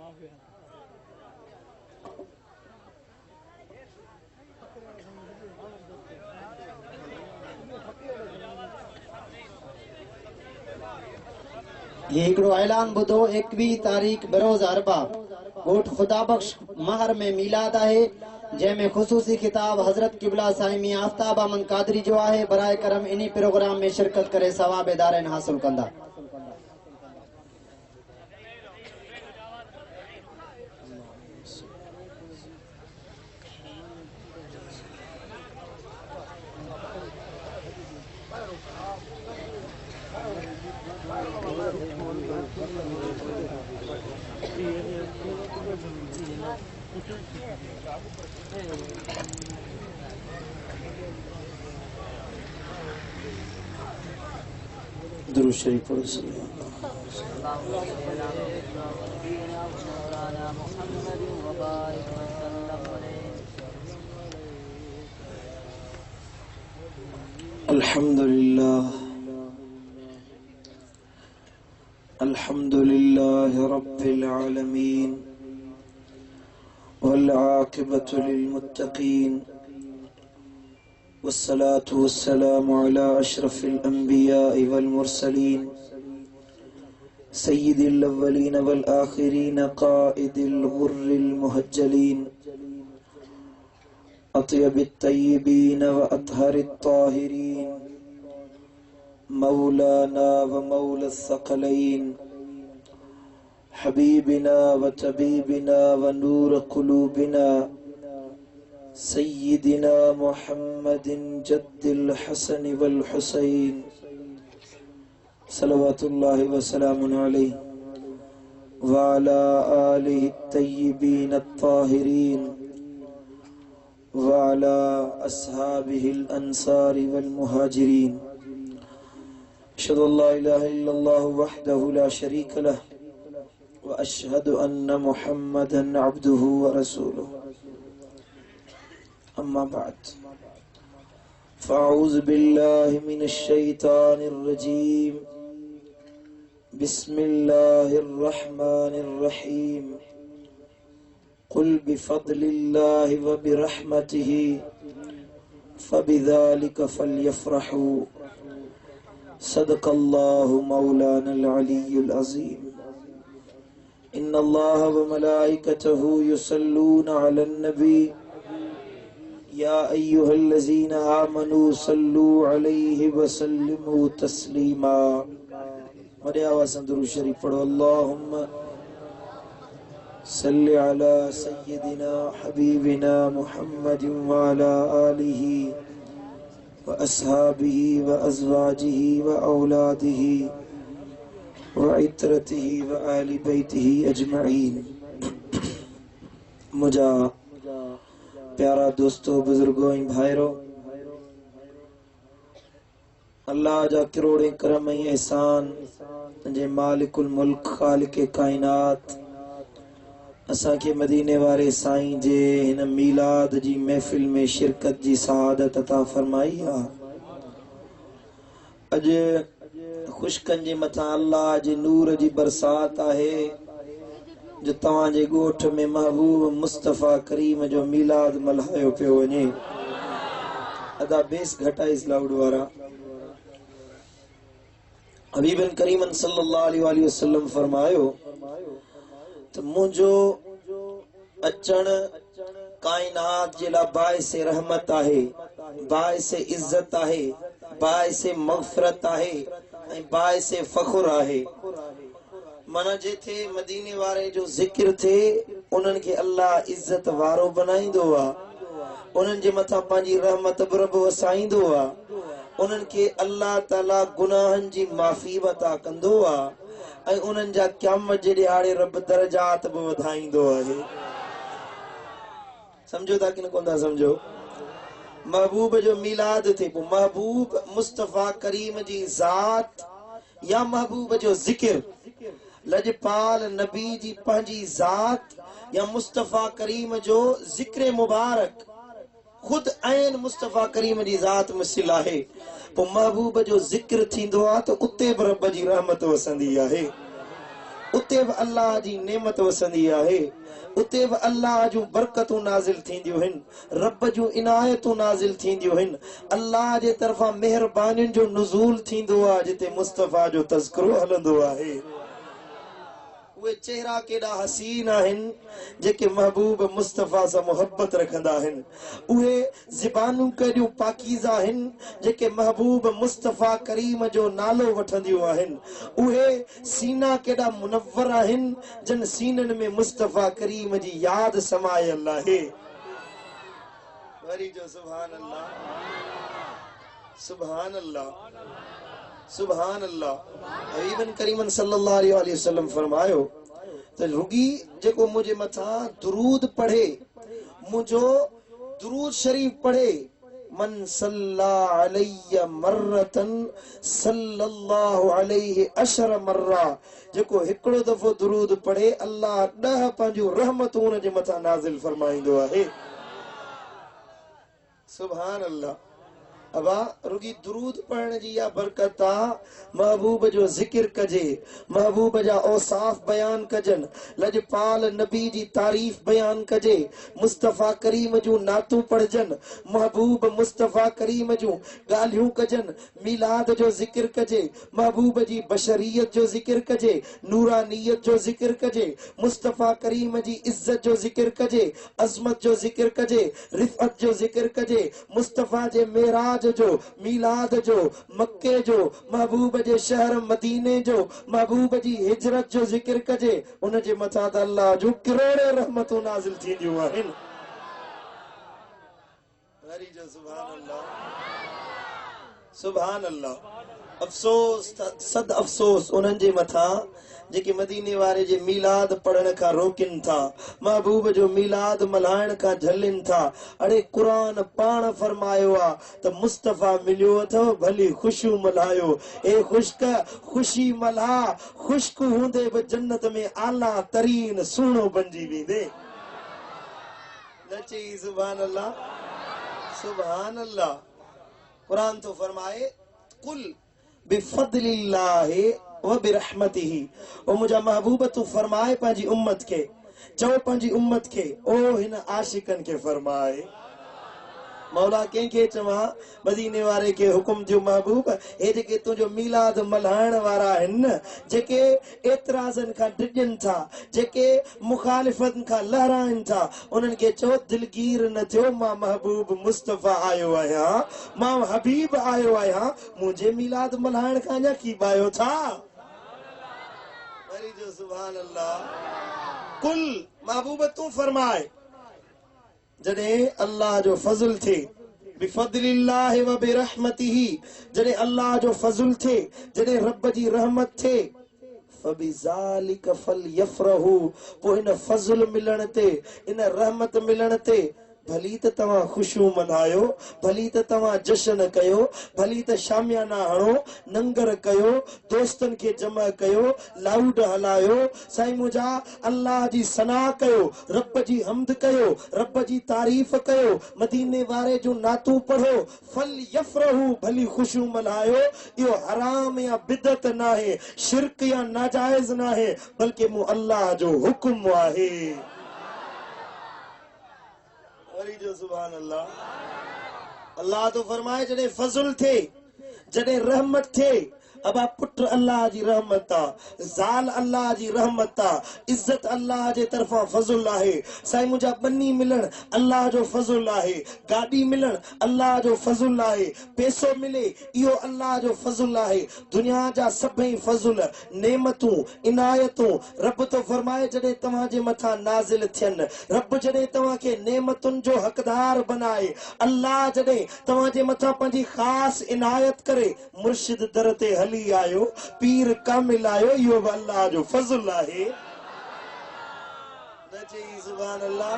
ये हिकिड़ो ऐलान ॿुधो 21 तारीख़ बरोज़ अरबा ॻोठ ख़ुदाबख्श महर में मीलाद है जंहिंमें ख़ुसूसी खिताब हज़रत क़िबला साईं मियां आफ्ताब अमन कादरी जो है। बराए करम इन्हीं प्रोग्राम में शिरकत करे सवाब दारन हासिल कंदा। दुरूद शरीफ पढ़ो। अल्हम्दुलिल्लाह अल्हम्दुलिल्लाह रब्बिल आलमीन वल आक़िबतु लिल मुत्तक़ीन वस्सलातु वस्सलामु अला अशरफिल अंबिया'i वल मुरसलीन सय्यिदिल अव्वलीन वल आखिरीन क़ाइदिल गुर्रिल मुहज्जलीन अत्यबित तय्यिबीन व अतहरित ताहिरीन मौलाना व मौलस सकलैन हबीबिना व तबीबिना व नूर कुलूबिना सय्यिदिना मुहम्मदिन जद्दिल हसन वल हुसैन सल्लल्लाहु व सलामुन अलैहि व अला आलिहि तय्यिबीन अत्ताहिरीन व अला अस्हाबिहिल अंसारी वल मुहाजिरीन। अशहदु अल्ला इलाहा इल्लल्लाहु वहदहु ला शरीक लह व अशहदु अन्ना मुहम्मदन अब्दुहु व रसूलुहु। अम्मा बाद फ़अऊज़ु बिल्लाहि मिनश शैतानिर रजीम बिस्मिल्लाहिर रहमानिर रहीम कुल बिफ़द्लिल्लाहि व बिरहमतिहि फ़बिज़ालिका फ़ल्यफ़रहू सदक़ल्लाहु मौलानल अलीयुल अज़ीम। इन्नल्लाह व मलाइकतहु युसल्लूना अलन नबी या अय्युहल्लज़ीना आमनू सल्लू अलैहि व सल्लिमू तस्लीमा। वॾे आवाज़ सां दुरूद शरीफ पढ़ो। अल्लाहुम्मा सल्लि अला सय्यिदिना हबीबिना मुहम्मदिन व अला आलिहि व अस्हाबिहि व अज़वाजिहि व औलादिहि व इत्रतिहि व आलि बैतिहि अजमईन। मुझा प्यारा दोस्तों, बुजुर्गों, भाइरों, अल्लाह जा करोड़े करम ऐं एहसान जे मालिकुल मुल्क खालिक कायनात असा के मदीने वाले साईं जे हिन मीलाद जी महफिल में शिरकत जी सआदत अता फरमाई आ। अज खुशकन जे मथा अल्लाह जे नूर जी बरसात आहे जो तवां जे गोठ में महबूब मुस्तफा करीम जो मीलाद मल्हायो पियो वञे। अदा बेस घटाइस लाउड वारा। हबीबन करीमन सल्लल्लाहु अलैहि वसल्लम फरमायो तो मुझो अचण कायनात जे ला बाइसे रहमत आहे, बाइसे इज्जत आहे, बाइसे मगफरत आहे ऐं बाइसे फखुर आहे। माना जेथे मदीने वारे जो जिक्र थे उन्हनि के अल्लाह इज्जत वारो बनाईंदो आ, उन्हनि जे मथा पंहिंजी रहमत रब वसाईंदो आ, उन्हनि के अल्लाह ताला गुनाहनि जी माफ़ी अता कंदो आ ऐं उन्हनि जा क़यामत जे ॾियारे रब दरजात बि वधाईंदो आहे। समझो था कि न कोन था समझो? महबूब जो मीलाद थे पोइ महबूब मुस्तफा करीम जी ज़ात या महबूब जो जिक्र, लजपाल नबी जी पंहिंजी ज़ात या मुस्तफा करीम जो जिक्र मुबारक खुद ऐन मुस्तफा करीम जी ज़ात मिसल आहे। पोइ महबूब जो जिक्र थींदो आहे तो उते बि रब जी रहमत वसंदी आहे। उते बि अल्लाह जी नेमत वसंदी आहे, उते बि अल्लाह जूं बरकतूं नाज़िल थींदियूं आहिनि, रब जूं इनायतूं नाज़िल थींदियूं आहिनि, अल्लाह जे तरफ़ां महिरबानियुनि जो नुज़ूल थींदो आहे जिते मुस्तफ़ा जो तज़किरो हलंदो आहे। उहे चेहरा केॾा हसीन आहिनि जेके महबूब मुस्तफ़ा सां मोहब्बत रखंदा आहिनि, उहे ज़बानूं केॾियूं पाकीज़ा आहिनि जेके महबूब मुस्तफ़ा करीम जो नालो वठंदियूं आहिनि, उहे सीना केॾा मुनव्वर आहिनि जिन सीननि में मुस्तफ़ा करीम जी यादि समायल आहे। वरी जो सुभान अल्लाह, सुभान अल्लाह, सुभान अल्लाह। हबीबन करीमन सल्लल्लाहु अलैहि वसल्लम फरमायो त रुगी जेको मुझे मथा दुरूद पढ़े, मुझो दुरूद शरीफ पढ़े, मन सल्ला अलैया मर्रतन सल्लल्लाहु अलैहि अशर मर्रा, जेको हिकिड़ो दफ़ो दुरूद पढ़े अल्लाह 10 पंहिंजूं रहमतूं उन जे मथा नाज़िल फरमाईंदो आहे। सुभान अल्लाह। अबा रुगी दुरूद पढ़ने जी या बरकत आ, महबूब जो जिक्र कजे, महबूब जा औसाफ बयान कजन, लजपाल नबी जी तारीफ बयान कजे, मुस्तफ़ा करीम जूं नातूं पढ़जन, महबूब मुस्तफ़ा करीम जूं गालियूं कजन, मिलाद जो जिक्र कजे, महबूब जी बशरियत जो जिक्र कजे, नूरानियत जो जिक्र कजे, मुस्तफ़ा करीम जी इज्जत जो जिक्र कजे, अजमत जो जिक्र कजे, रिफ़त जो जिक्र कजे, मुस्तफ़ा जे मेराज जो, मिलाद जो, मक्के जो, महबूब जे शहर मदीने जो, महबूब जी हिजरत जो जिक्र कजे, उन जे मथा त अल्लाह जो करोड़े रहमतूं नाज़िल थींदियूं आहिनि। वरी जो सुभान अल्लाह, सुभान अल्लाह। अफ़सोस, सद अफ़सोस उन्हनि जे मथा जेके मदीने वारे जे मीलाद पढ़ण खां रोकिन था, महबूब जो मीलाद मल्हाइण खां झलिन था। अड़े क़ुरान पाण फरमायो आ त मुस्तफ़ा मिलियो अथव भली ख़ुशियूं मल्हायो, ए ख़ुश्क ख़ुशी मल्हा, ख़ुश्क हूंदे बि जन्नत में आला तरीन सुहिणो बणिजी वेंदे। नची सुभान अल्लाह, सुभान अल्लाह। कुरान तो फरमाए कुल बिफदलिल्लाहि व बिरहमतिही, ओ मुझा महबूब तू फरमाए पंहिंजी उम्मत के, चओ पंहिंजी उम्मत के, ओ हिन आशिकन के फरमाए। मौला कंहिंखे चवां, मदीने वारे के हुकुम दियो, महबूब हे जेके तुंहिंजो मीलाद मल्हाइण वारा आहिनि न, जेके एतराज़नि खां डिॼनि था, जेके मुखालिफ़तनि खां लहराइनि था, उन्हनि खे चओ दिलगीर न थियो, मां महबूब मुस्तफ़ा आयो आहियां, मां हबीब आयो आहियां, मुंहिंजे मीलाद मल्हाइण खां अञा की बायो था। वरी जो सुभान अल्लाह। कुल महबूब तू फरमाए जॾहिं अल्लाह जो फज़ल थे, बिफदलिल्लाहि व बिरहमतिही, जॾहिं अल्लाह जो फज़ल थे, जॾहिं रब जी रहमत थे, फबिज़ालिक फलयफ़रहू, पोइ इन फज़ल मिलण ते, इन रहमत मिलण ते भली त तव्हां ख़ुशियूं मल्हायो, भली त तव्हां जश्न कयो, भली त शामियाना हणो, नंगर कयो, दोस्तनि खे जमा कयो, लाउड हलायो, साईं मुंहिंजा अल्लाह जी सना कयो, रब जी हम्द कयो, रब जी तारीफ़ कयो, मदीने वारे जूं नातूं पढ़ो, फल यफ़रहू, भली ख़ुशियूं मल्हायो। इहो हराम या बिदत नाहे, शिरक या नाजाइज़ नाहे, बल्कि मूं अल्लाह जो हुक्म आहे। वरी जो सुभान अल्लाह। अल्लाह तो फरमाए जॾहिं फज़ल थे, जॾहिं रहमत थे, अबा पुट अल्लाह जी रहमत आ, ज़ाल अल्लाह जी रहमत आ, इज्जत अल्लाह जे तरफ़ां फज़ल आहे, साईं मुंहिंजा बनी मिलण अल्लाह जो फज़ल आहे, गाॾी मिलण अल्लाह जो फज़ल आहे, पैसो मिले इहो अल्लाह जो फज़ल आहे। दुनिया जा सभई फज़ल, नेमतूं, इनायतूं रब तो फरमाए जॾहिं तव्हां जे मथां नाज़िल थियनि, रब जॾहिं तव्हां खे नेमतुनि जो हक़दार बनाए, अल्लाह जॾहिं तव्हां जे मथां पंहिंजी ख़ासि इनायत करे, मुर्शिद दर ते हली आयो, पीर कामिल आयो, इहो बि अल्लाह जो फज़ल आहे। न चई सुभान अल्लाह।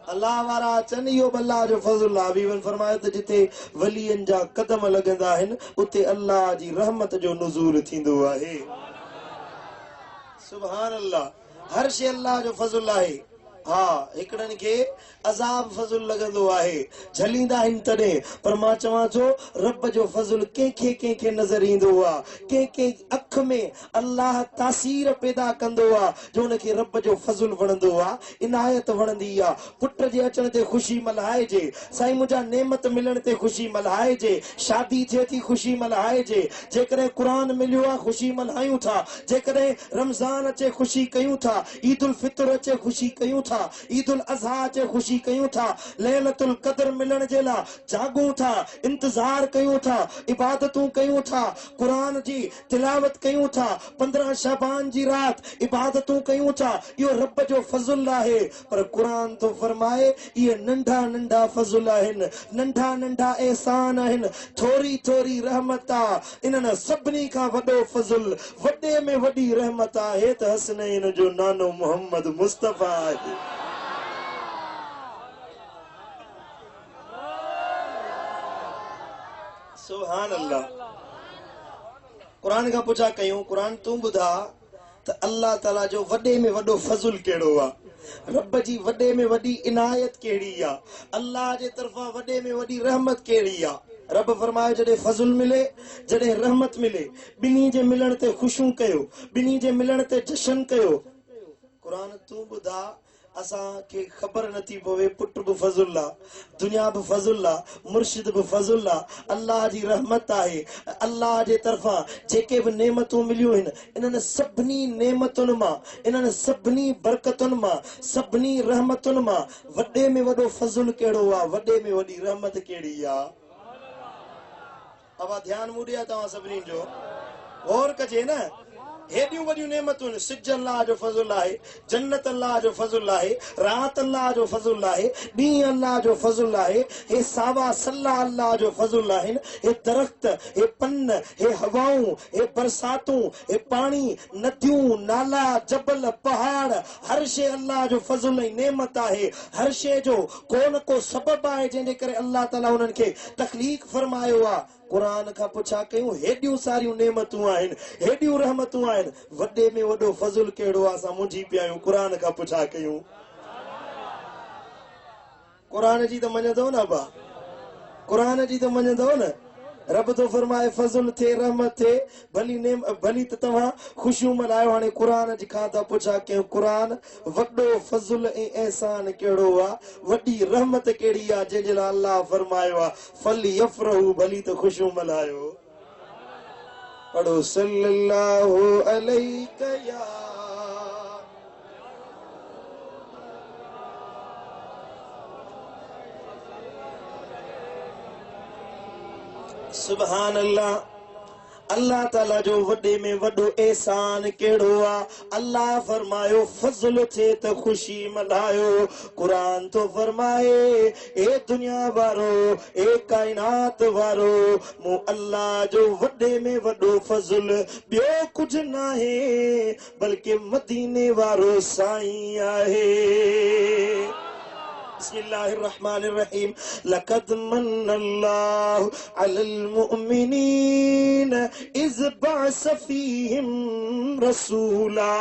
अल्लाह वारा अचनि, इहो बि अल्लाह जो फज़ल आहे। हबीबन फरमायो त जिथे वलियनि जा कदम लॻंदा आहिनि, उते अल्लाह जी रहमत जो नुज़ूल थींदो आहे। सुभान अल्लाह। हर शइ अल्लाह जो फज़ल आहे। हाँ हिकड़न के अजाब फज़ुल लगंदो आहे झलींदा आहिनि तॾहिं पर मां चवां थो रब जो फज़ुल कंहिंखे कंहिंखे नज़र ईंदो आहे कंहिंखे अख में अल्लाह तासीर पैदा कंदो आहे जो उनखे रब जो फज़ुल वणंदो आहे इनायत वणंदी आहे पुट जे अचण ते ख़ुशी मल्हाइजे साईं मुंहिंजा नेमत मिलण ते ख़ुशी मल्हाइजे शादी थिए थी ख़ुशी मल्हाइजे जेकॾहिं क़ुर मिलियो आहे ख़ुशी मल्हायूं था जेकॾहिं रमज़ान अचे ख़ुशी कयूं था ईद उल फितर अचे ख़ुशी कयूं था ईद उल अज़हा अचे ख़ुशी कयूं था लैलतुल क़द्र मिलण जे लाइ जागूं था इंतज़ार कयूं था इबादतूं कयूं था क़ुर जी तिलावत कयूं था 15 शबान जी रात इबादतूं कयूं था इहो रब जो फज़ुल आहे पर क़ुर तो फरमाए ये नंढा नंढा फज़ुल आहिनि नंढा नंढा एहसान आहिनि थोरी थोरी रहमत आहे इन्हनि सभिनी खां वॾो फज़ुल वॾे में वॾी रहमत आहे त हसनैन जो नानो मोहम्मद मुस्तफ़ा आहे सुभान अल्लाह क़ुर खां पुछा कयूं क़ुर तूं ॿुधा त अल्लाह ताला जो वॾे में वॾो फज़ुल कहिड़ो आहे रब जी वॾे में वॾी इनायत कहिड़ी आहे अल्लाह जे तरफ़ां वॾे में वॾी रहमत कहिड़ी आहे रब फरमायो जॾहिं फज़ुल मिले जॾहिं रहमत मिले ॿिन्ही जे मिलण ते ख़ुशियूं कयो ॿिन्ही जे मिलण ते जशन कयो क़ुर तूं ॿुधा असांखे ख़बर नथी पवे पुट बि फज़ुल आहे दुनिया बि फज़ुल आहे मुर्शिद बि फज़ुल आहे अल्लाह जी रहमत आहे अल्लाह जे तरफ़ां जेके बि नेमतूं मिलियूं आहिनि इन्हनि सभिनी नेमतुनि मां इन्हनि सभिनी बरकतुनि मां सभिनी रहमतुनि मां वॾे में वॾो फज़ुल कहिड़ो आहे वॾे में वॾी रहमत कहिड़ी आहे अब ध्यान मूं ॾिया तव्हां सभिनी जो गौर कजे न हेॾियूं वॾियूं नेमतूं सिज अल्लाह जो फज़ुल आहे जन्नत अल्लाह जो फज़ुल आहे रात अल्लाह जो फज़ुल आहे ॾींहुं अल्लाह जो फज़ुल आहे हे सावा सल्ला अल्लाह जो फज़ुल आहिनि हे दरख़्त हे पन हे हवाऊं हे बरसातूं हे पाणी नदियूं नाला जबल पहाड़ हर शइ अल्लाह जो फज़ुल ऐं नेमत आहे हर शइ जो को न को सबबु आहे जंहिंजे करे अल्लाह ताला उन्हनि खे तख़लीक़ फरमायो आहे क़ुर खां पुछा कयूं हेॾियूं सारियूं नेमतूं आहिनि हेॾियूं रहमतूं आहिनि वॾे में वॾो फज़ुल कहिड़ो आहे असां मुंझी पिया आहियूं क़ुर खां पुछा कयूं क़ुर जी त मञंदो न बा क़ुर जी त मञंदो न रब तो फरमाए फज़ुल थे रहमत थे भली त तव्हां ख़ुशियूं मल्हायो हाणे क़ुर जी खां था पुछा कयूं क़ुर वॾो फज़ुल ऐं एहसान कहिड़ो आहे वॾी रहमत कहिड़ी आहे जंहिंजे लाइ अल्लाह फरमायो आहे फल यफ़रहू भली त ख़ुशियूं मल्हायो पढ़ो सल्लल्लाहु अलैहि या सुभान अल्लाह अल्लाह ताला जो वॾे में वॾो एहसान कहिड़ो आहे अल्लाह फरमायो फज़ुल थे त ख़ुशी मल्हायो क़ुर तो फरमाए ए दुनिया वारो ए काइनात वारो मूं अल्लाह जो वॾे में वॾो फज़ुल ॿियो कुझु नाहे बल्कि मदीने वारो साईं आहे बिस्मिल्लाहिर्रहमानिर्रहीम लक़द मन्नल्लाहु अलल मुअमिनीन इज़ बअस फ़ीहिम रसूला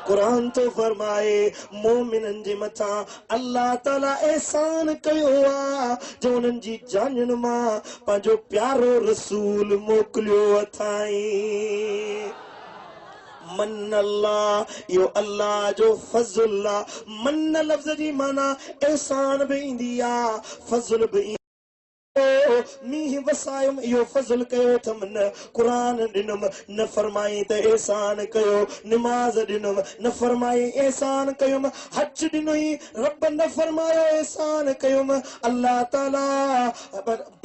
क़ुर तो फरमाए मोमिननि जे मथां अल्लाह ताला एहसान कयो आहे जो उन्हनि जी जानियुनि मां पंहिंजो प्यारो रसूल मोकिलियो अथई मन अल्लाह यो अल्लाह जो फज़ुल आहे मन लफ़्ज़ जी माना एहसान बि ईंदी आहे फज़ुल बि मींहुं वसायुमि इहो फज़ुल कयो अथमि न क़ुर ॾिनुमि न फरमाई त एहसान कयो निमाज़ ॾिनुमि न फरमाई एहसान कयुमि हज ॾिनुई रब न फरमायो एहसान कयुमि अल्लाह ताला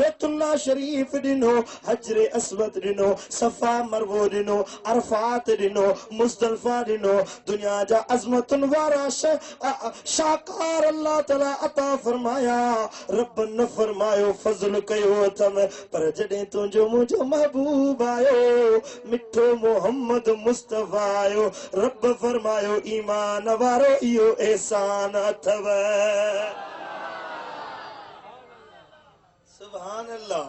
बैतुल्लाह शरीफ़ ॾिनो हजरे अस्वद ॾिनो सफ़ा मरवो ॾिनो अरफात ॾिनो मुज़दलिफ़ा ॾिनो दुनिया जा अज़मतुनि वारा शाकार अल्लाह ताला अता फरमाया रब न फरमायो फज़ुल कयो अथमि पर जॾहिं तुंहिंजो मुंहिंजो महबूब आयो मिठो मोहम्मद मुस्तफ़ा आयो रब फरमायो ईमान वारो इहो एहसान अथव सुभान अल्लाह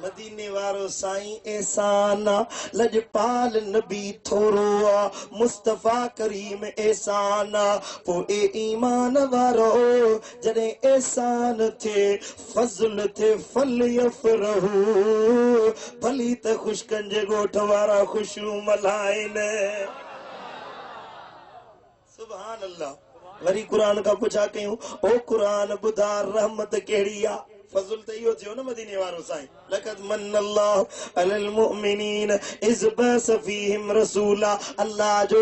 मदीने वारो साईं एहसाना लजपाल नबी थोरोआ मुस्तफा करीम एहसाना पो ए ईमान वारो जने एहसान थे फजल थे फल यफरहू भली त खुशकन जे गोठ वारा खुशू मलाइन सुभान अल्लाह। वरी कुरान का पुछा कयूं ओ कुरान बुधा रहमत केड़ी आ फजल त इहो थियो न मदीने वारो साईं लक़द मन्नल्लाहु अलल मुमिनीन इज़ बअस फीहिम रसूला अल्लाह जो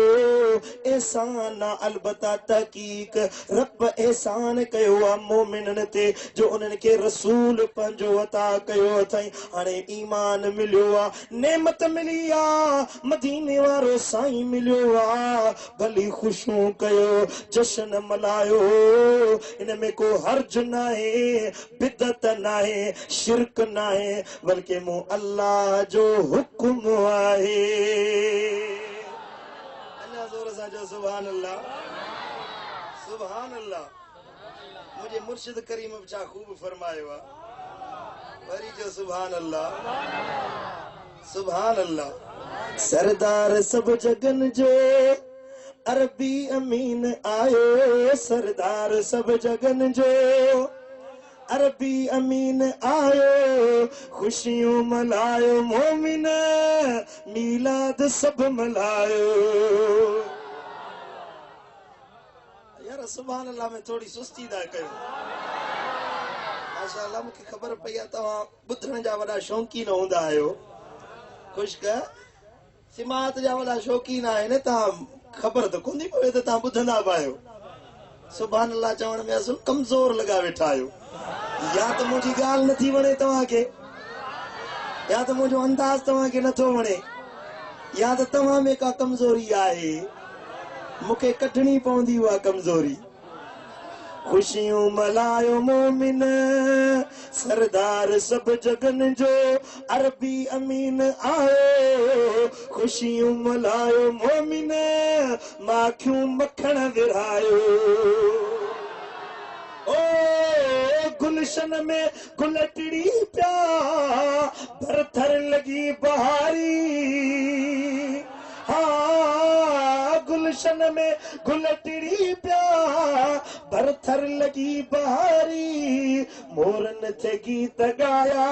एहसान अलबत्ता तहकीक रब एहसान कयो आ मोमिनन ते जो उन्हनि खे रसूल पंहिंजो अता कयो अथई हाणे ईमान मिलियो आ नेमत मिली आ मदीने वारो साईं मिलियो आ भली खुशियूं कयो जश्न मल्हायो इन में को हर्ज नाहे बिदत नाहे शिरक नाहे बल्कि मूं अल्लाह जो हुक्म आहे अल्लाह जोर सां जो सुभान अल्लाह सुभान अल्लाह। मुझे मुर्शिद करीम छा खूब फरमायो आहे वरी जो सुभान अल्लाह सुभान अल्लाह। सरदार सब जगन जो अरबी अमीन आयो सरदार सब जगन जो अरबी अमीन आयो खुशियों मलायो मोमिन मीलाद सब मलायो यार सुभान अल्लाह में थोड़ी सुस्ती दा कयो माशाअल्लाह मुझे खबर पई आ तव्हां ॿुधण जा वॾा शौक़ीन हूंदा आहियो खुशक सिमात जा वॾा शौक़ीन आहिनि तव्हां खबर त कोन थी पवे त तव्हां ॿुधंदा बि आहियो सुभान अल्लाह चवण में असुल कमज़ोर लॻा वेठा आहियो या तो मुझी गाल नथी वणे तव्हांखे या तो मुझो अंदाज तव्हांखे नथो वणे या तो तव्हां में का कमज़ोरी आहे मूंखे कढणी पवंदी उहा कमज़ोरी खुशियों मलायो मोमिन सरदार सब जगन जो अरबी अमीन आयो खुशियों मलायो मोमिन माखियूं मखण विरायो ओ गुलशन में गुल टिड़ी प्या भरथर लगी बहारी हाँ गुलशन में गुल टिड़ी प्या भरथर लगी बहारी मोरन थे गीत गाया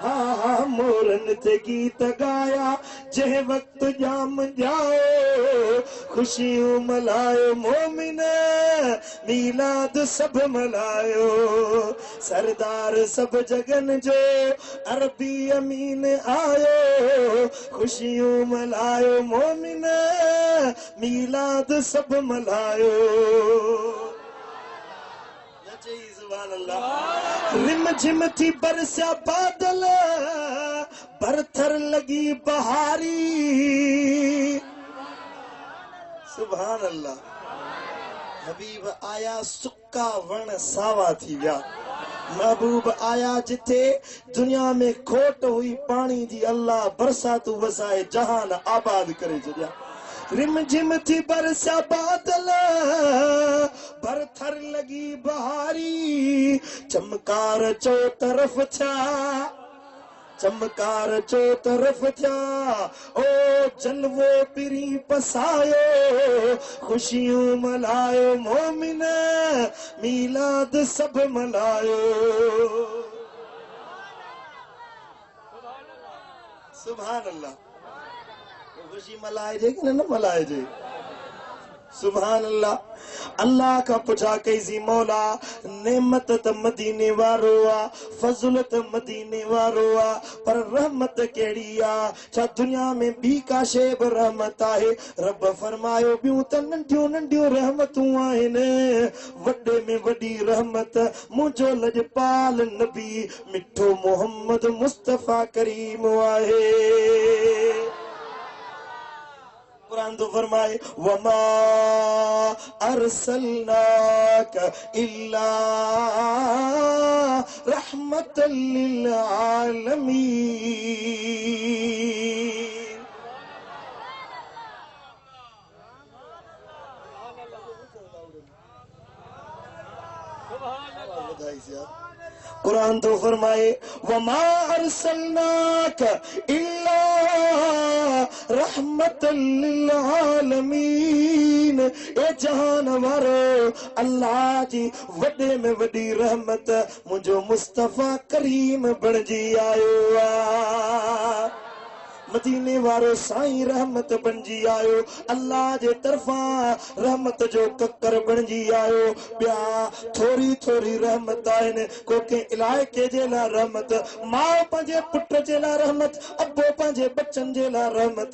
हाँ हाँ मोरन थे गीत गाया जह वक्त जाम जाओ खुशियों मलायो मोमिन मीलाद सब मलायो सरदार सब जगन जो अरबी अमीन आयो खुशियों मलायो मोमिन मीलाद सब मलायो रिम झिम थी बरसा बादल बरथर लगी बहारी सुभान अल्लाह। हबीब आया सुक्का वण सावा थी विया महबूब आया जिथे दुनिया में खोट हुई पानी जी अल्लाह बरसातू वसाए जहान आबाद करे छॾिया रिम झिम थी बरसा बादल बरथर लगी बहारी चमकार चो तरफ था चमकार चो तरफ था ओ जलवो पिरी पसायो खुशियों मलायो मोमिन मीलाद सब मलायो सुभान अल्लाह खुशी मलाए जे कि न मलाए जे सुभान अल्लाह। अल्लाह का पुछा कैसी मौला नेमत त मदीने वारो आ फजल त मदीने वारो आ पर रहमत केड़ी आ छा दुनिया में बी का शे बि रहमत आहे रब फरमायो बियूं त नंढियूं नंढियूं रहमतूं आहिनि वॾे में वॾी रहमत मुंहिंजो लजपाल नबी मिठो मोहम्मद मुस्तफा करीम आहे कुरान तो फरमाए वमा अरसलनाक इल्ला रहमतल लिल आलमीन कुरान तो फरमाए वमा अरसलनाक इल्ला रहमतल लिल आलमीन। ए जहान वारो अल्लाह जी वडे में वडी रहमत मुझो मुस्तफा करीम बणजी आयो आ। मदीने वारो साईं रहमत बनजी आयो, अल्लाह जे तरफा रहमत जो ककर बनजी आयो। ॿिया थोरी थोरी रहमत आहिनि, को के इलाइक़े जे लाइ रहमत, माउ पंहिंजे पुट जे लाइ रहमत, अबो पंहिंजे बच्चन जे लाइ रहमत,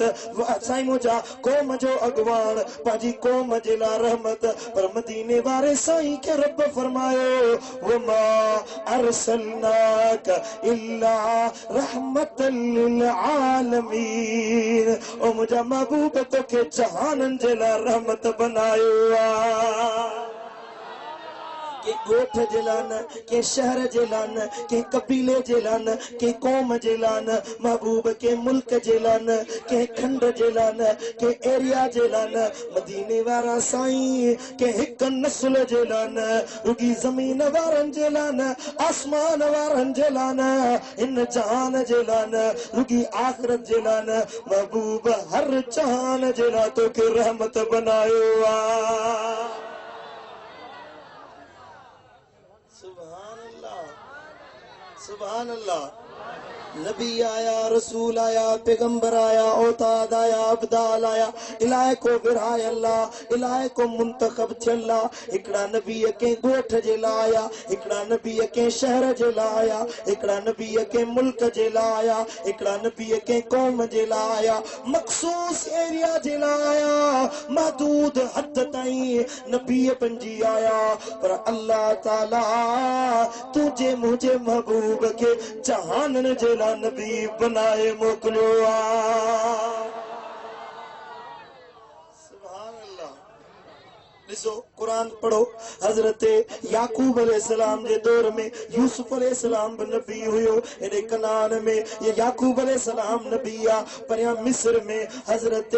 साईं मुंहिंजा क़ौम जो अॻवान पंहिंजी क़ौम जे लाइ रहमत। पर मदीने वारे साईं खे रब फरमायो वमा अरसलनाक इल्ला रहमतल लिल आलमीन। ओ मुझा महबूब तोखे जहानन जे लाइ रहमत बनायो आ। के गोठ जे लाइ न, के शहर जे लाइ न, के कबीले जे लाइ न, के क़ौम जे लाइ न, महबूब के मुल्क जे लाइ न, के खंड जे लाइ न, के एरिया जे लाइ न। मदीने वारा साईं के हिक नस्ल जे लाइ न, रुगी ज़मीन वारनि जे लाइ न, आसमान वारनि जे लाइ न, इन जहान जे लाइ न, रुगी आख़िरत जे लाइ न, महबूब हर जहान जे लाइ तोखे रहमत बनायो आ। सुभान अल्लाह। नबी आया, रसूल आया, पैगंबर आया, औताद आया, अब्दाल आया, इलाइको विरहाय अल्लाह, इलाइको मुंतखब थियल्ला। हिकड़ा नबी के गोठ जे लाइ आया, हिकड़ा नबी के शहर जे लाइ आया, हिकड़ा नबी के मुल्क जे लाइ आया, हिकड़ा नबी के क़ौम जे लाइ आया, मखसूस एरिया जे लाइ आया, महदूद हद ताईं नबी पंजी आया। पर अल्लाह ताला तुझे मुझे महबूब के जहानन जे लाइ नबी बनाए मोकिलियो आ। सुभान अल्लाह। ॾिसो कुरान पढ़ो, हज़रत याकूब अलैहिस्सलाम जे दौर में यूसुफ अलैहिस्सलाम भी नबी हुयो। एॾे कनान में ये याकूब अलैहिस्सलाम नबी आ। परियां मिस्र में हज़रत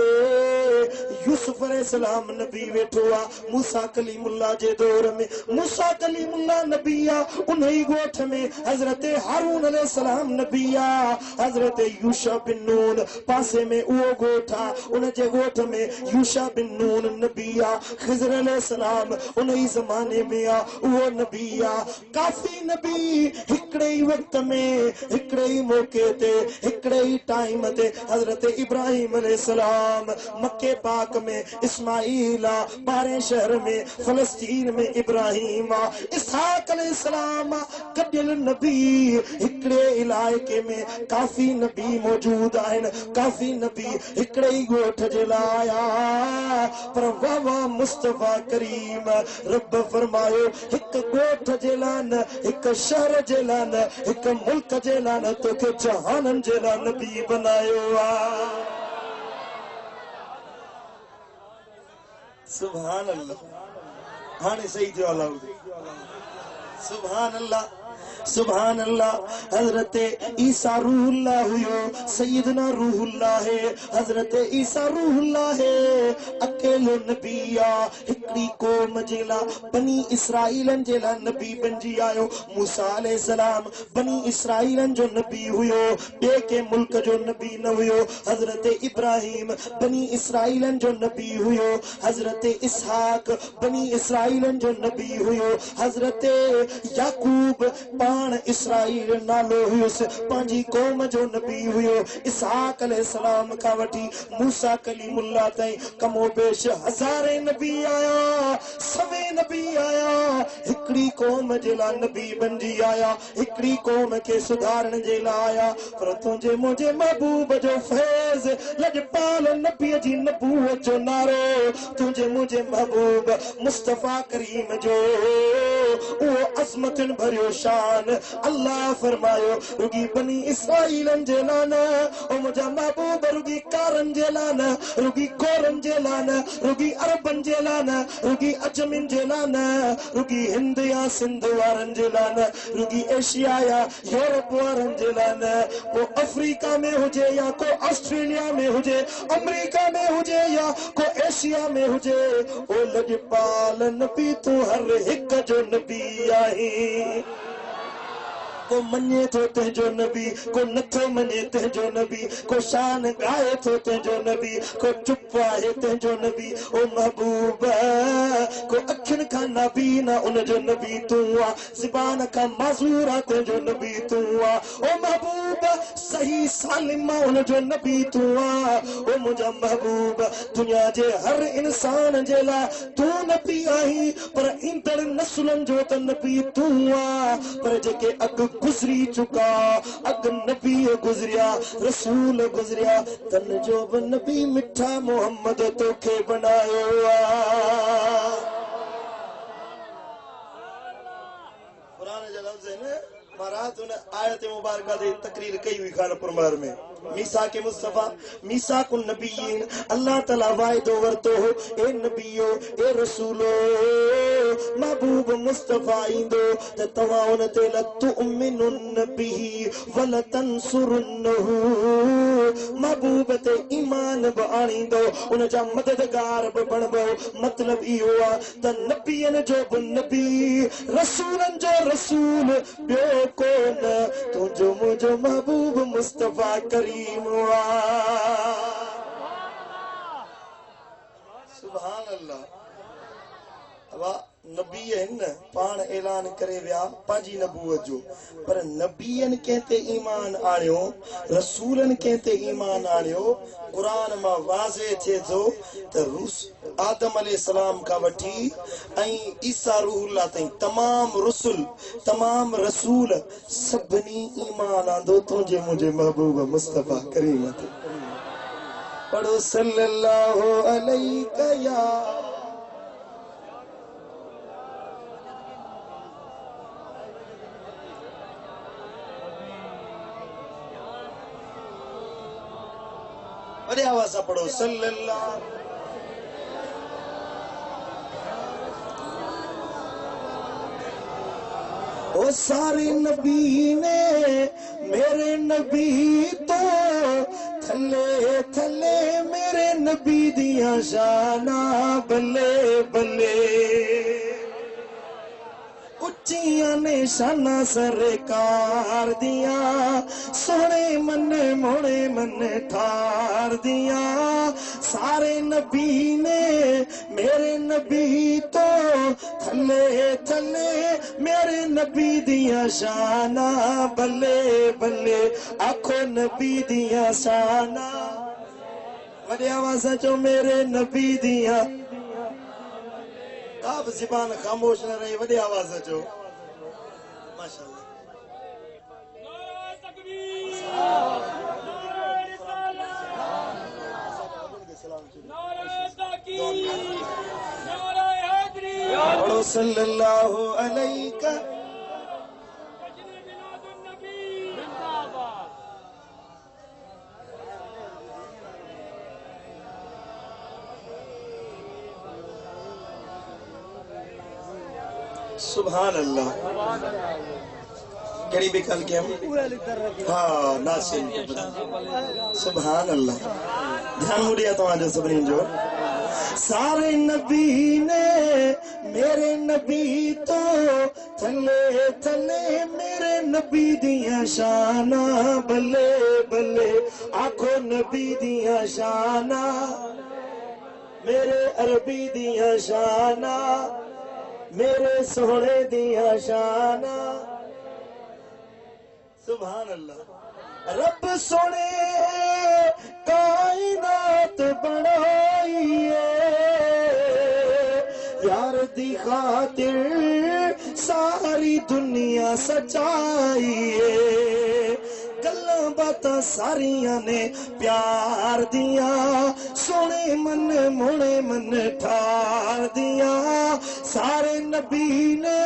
यूसुफ अलैहिस्सलाम नबी वेठो आ। मूसा कलीमुल्लाह जे दौर में मूसा कलीमुल्लाह नबी आ। उन्हीं गोठ में हज़रत हारून अलैहिस्सलाम नबी आ। हज़रत यूशा बिन नून पासे में उहो गोठ आ, उन जे गोठ में यूशा बिन नून नबी आ। खिज़र अलैहिस्सलाम उन्हीं ज़माने में आ, उहो नबी आ। काफ़ी नबी हिकड़े ही वक्त में, हिकड़े ही मौके ते, हिकड़े ही टाइम ते हज़रत इब्राहिम अलैहिस्सलाम मक्के पाक में इस्माईल आ, बारे शहर में फलस्तीन में इब्राहिम आ, इसहाक अलैहिस्सलाम कबिल नबी। हिकड़े इलाइके में काफ़ी नबी मौजूद आहिनि, काफ़ी नबी हिकड़े ही गोठ जे लाइ आया। पर वाह मुस्तफा करीम रब फरमायो हिक गोठ जे लाइ न, हिक शहर जे लाइ न, हिक मुल्क जे लाइ न, तोखे जहानन जे लाइ नबी बनायो आ। सुभान अल्लाह। हाणे सही जो अलाह। सुभान अल्लाह, सुभान अल्लाह। हजरत ईसा रूहुल्लाह हुयो, सैयदना रूहुल्लाह है, हजरत ईसा रूहुल्लाह है। अकेलो नबी आ, हिकड़ी क़ौम जे लाइ बनी इसराइलन जे लाइ नबी बनजी आयो। मूसा अलैहिस्सलाम बनी इसराइलन जो नबी हुयो, ॿिए के मुल्क जो नबी न हुयो। हजरत इब्राहिम बनी इसराइलन जो नबी हुयो, हजरत इसहाक बनी इसराइलन जो नबी हुयो, हजरत याकूब पान इसराइल नालो हुयुसि, पंहिंजी क़ौम जो नबी हुयो। इसहाक अलैहिस्सलाम खां वठी मूसा कलीमुल्लाह ताईं कमो बेश हज़ारे नबी आया, सवे नबी आया। हिकड़ी क़ौम जे लाइ नबी बनजी आया, हिकड़ी क़ौम खे सुधारण जे लाइ आया। पर तुंहिंजे मुंहिंजे महबूब जो फैज़ लॼपाल नबीअ जी नबूवत जो नारो, तुंहिंजे मुंहिंजे महबूब मुस्तफा करीम जो उहो अज़मतुनि भरियो शान। अल्लाह फरमायो रुगी बनी इसराइलन जे लाइ न, ओ मुंहिंजा महबूब रुगी कारन जे लाइ न, रुगी कोरन जे लाइ न, रुगी अरबन जे लाइ न, रुगी अजमिन जे लाइ न, रुगी हिंद या सिंध वारन जे लाइ न, रुगी एशिया या यूरोप वारन जे लाइ न, को अफ्रीका में हुजे या को ऑस्ट्रेलिया में हुजे, अमेरिका में हुजे या को एशिया में हुजे, ओ लॼपाल नबी तू हर हिक जो नबी आही। को मने तो तेजो नबी, को नथो मने तेजो नबी, को शान गाए तो तेजो नबी, को चुप आहे तेजो नबी। ओ महबूब को अखिन का नबी ना उन जो नबी तू आ, ज़बान का माज़ूरा तेजो नबी तू आ। ओ महबूब सही सालिमा उन जो नबी तू आ। ओ मुझा महबूब दुनिया जे हर इंसान जे ला तू नबी आई, पर इंदड़ नस्लन जो त नबी तू आ। पर जेके अग गुजरी चुका, अग नबी गुजरिया, रसूल गुजरिया, तन जो बि नबी मिठा मोहम्मद तोखे बनायो आ। कुरान जा लफ्ज़ है महाराज उन आयत मुबारका दे तकरीर कई हुई खानपुर महर में। मीसा के मुस्तफा मीसा को नबीन अल्लाह तआला वायदो वरतो हो, ए नबियो ए रसूलो महबूब मुस्तफा इंदो त तवा उन ते लतुमिनुन बिही वल तंसुरुन्नहु, महबूब ते ईमान ब आणींदो, उन जा मददगार ब बणबो। मतलब इहो आ त नबियन जो ब नबी, रसूलन जो रसूल ॿियो कोन तुंहिंजो मुंहिंजो महबूब मुस्तफा करीम आ। सुभान अल्लाह। अब नबी आहिनि न पाण ऐलान करे विया पंहिंजी नबूअत जो, पर नबीअनि कंहिंते ईमान आणियो, रसूलनि कंहिंते ईमान आणियो। क़ुरान मां वाज़े थिए थो त आदम अलैहिस्सलाम खां वठी ऐं ईसा रूहुल्लाह ताईं तमाम रसूल तमाम रसूल सभिनी ईमान आंदो तुंहिंजे मुंहिंजे महबूब मुस्तफा करीम ते। पढ़ो सल्लल्लाहु अलैहि या बड़े आवाज से पढ़ो सल्लल्लाहु। ओ सारे नबी ने मेरे नबी तो थले थले मेरे नबी दिया शाना बल्ले बल्ले, उच्चियां ने शाना सरकार दिया, सोने मन मोड़े मन ठार दिया। सारे नबी ने मेरे नबी तो थले थले मेरे नबी दिया शाना बल्ले बल्ले, आखो नबी दिया शाना। वॾे आवाज़ चो मेरे नबी दिया, आप ज़बान खामोश न रही, वॾे आवाज़ चो माशाअल्लाह। पढ़ो सल्लल्लाहु अलैहि सुभान अल्लाह। कड़ी भी कल के हम हाँ नासिन सुभान अल्लाह। ध्यान मुड़िया तो आज सभी जो सारे नबी ने मेरे नबी तो थले थले मेरे नबी दिया शाना बल्ले बल्ले, आखो नबी दिया शाना मेरे अरबी दिया शाना, मेरे सोहने दिया शाना। सुभान अल्लाह। रब सोने कायनात बनाई यार दी खातिर सारी दुनिया सचाई, गल्लां बातां सारियां ने प्यार दिया, सोने मन मोने मन ठार दिया। सारे नबी ने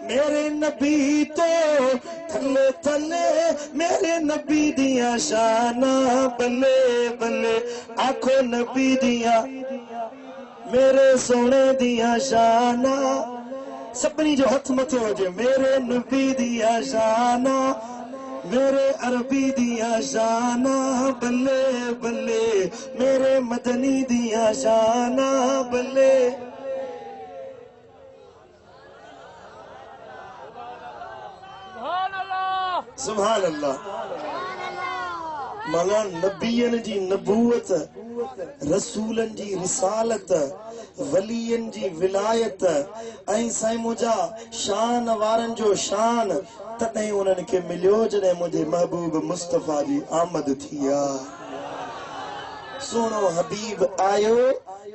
मेरे नबी तो थले थले मेरे नबी दिया शाना बल्ले बल्ले, आखो नबी दिया मेरे सोने दिया शाना। सपनी जो हथ मथे हो जे मेरे नबी दिया शाना, मेरे अरबी दिया शाना बल्ले बल्ले, मेरे मदनी दिया शाना बल्ले। सुभान अल्लाह। सुभान अल्लाह। माना नबियन जी नबूवत, रसूलन जी रिसालत, वलियन जी विलायत, ऐं साईं मुंहिंजा शान वारन जो शान तॾहिं उन्हनि खे मिलियो जॾहिं मुंहिंजे महबूब मुस्तफ़ा जी आमद थी आहे। सोनो हबीब आयो,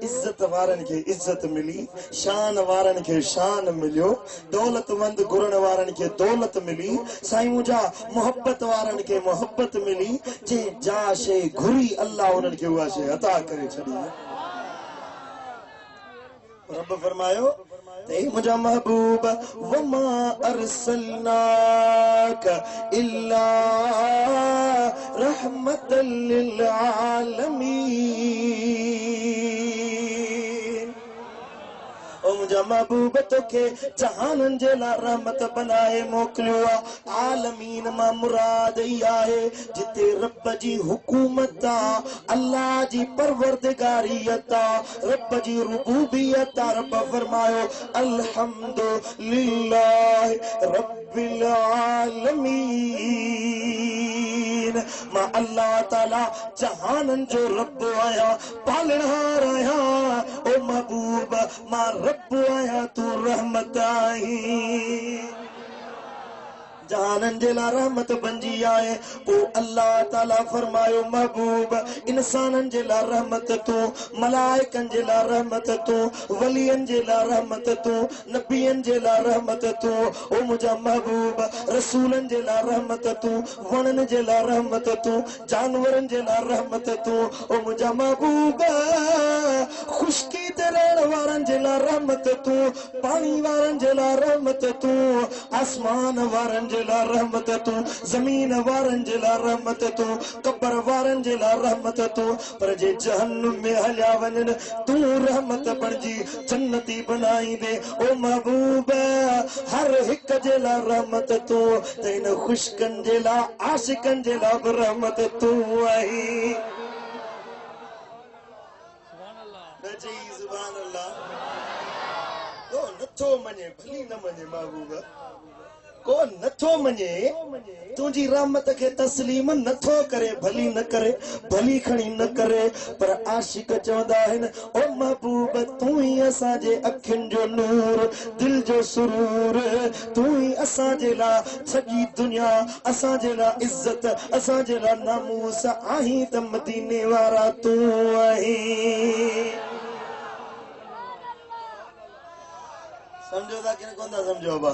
इज्जत वारन के इज्जत मिली, शान वारन के शान मिलियो, दौलतमंद घुरण वारन के दौलत मिली, साईं मुंहिंजा मोहब्बत वारन के मोहब्बत मिली। जे जा शे घुरी अल्लाह उन्हनि खे उहा शे अता करे छॾी। रब फरमायो ते मुंहिंजा महबूब वमा अरसलनाक इल्ला रहमतल लिल आलमीन। ओ मुंहिंजा महबूब तोखे जहाननि जे लाइ रहमत बनाए मोकिलियो आहे। आलमीन मां मुराद ई आहे जिते रब जी हुकूमत आहे, अल्लाह जी परवरदिगारियत आहे, रब जी रुबूबियत आहे। रब फरमायो अल्हम्दुलिल्लाह रब्बिल आलमीन। मां अल्लाह ताला जहाननि जो रब आहियां, पालणहार आहियां। ओ महबूब मां रब आहियां, तू रहमत आहीं। जहानन जे लाइ रहमत बंजी आए। ओ अल्लाह ताला फरमायो महबूब इंसानन जे लाइ रहमत तू, मलाइकन जे लाइ रहमत तू, वलियन जे लाइ रहमत तू, नबियन जे लाइ रहमत तू। ओ मुंहिंजा महबूब रसूलन जे लाइ रहमत तू, वणन जे लाइ रहमत तू, जानवरन जे लाइ रहमत तू। ओ मुंहिंजा महबूब खुशकी ते रहण वारन जे लाइ रहमत तू, पानी वारन जे लाइ रहमत तू, आसमान वारन जे लाइ रहमत तू, ज़मीन वारन जे लाइ रहमत तू, कब्र वारन जे लाइ रहमत तू। पर जे जहन्नुम में हलिया वञनि तू रहमत बणिजी जन्नती बनाई दे। ओ महबूब हर हिक जे लाइ रहमत तू, त इन खुशकन जे लाइ आशिकन जे लाइ बि रहमत तू आई। सुभान अल्लाह। को नथो मञे भली न मञे महबूब, को नथो मञे तुंहिंजी रहमत खे तस्लीम नथो करे, भली न करे, भली खणी न करे। पर आशिक चवंदा आहिनि ओ महबूब तूं ई असांजे अखियुनि जो नूर, दिल जो सुरूर, तूं ई असांजे लाइ सॼी दुनिया, असांजे लाइ इज़त, असांजे लाइ नामूस आहीं, त मदीने वारा तूं आहीं। समझो था कि न कोन था समझो बा?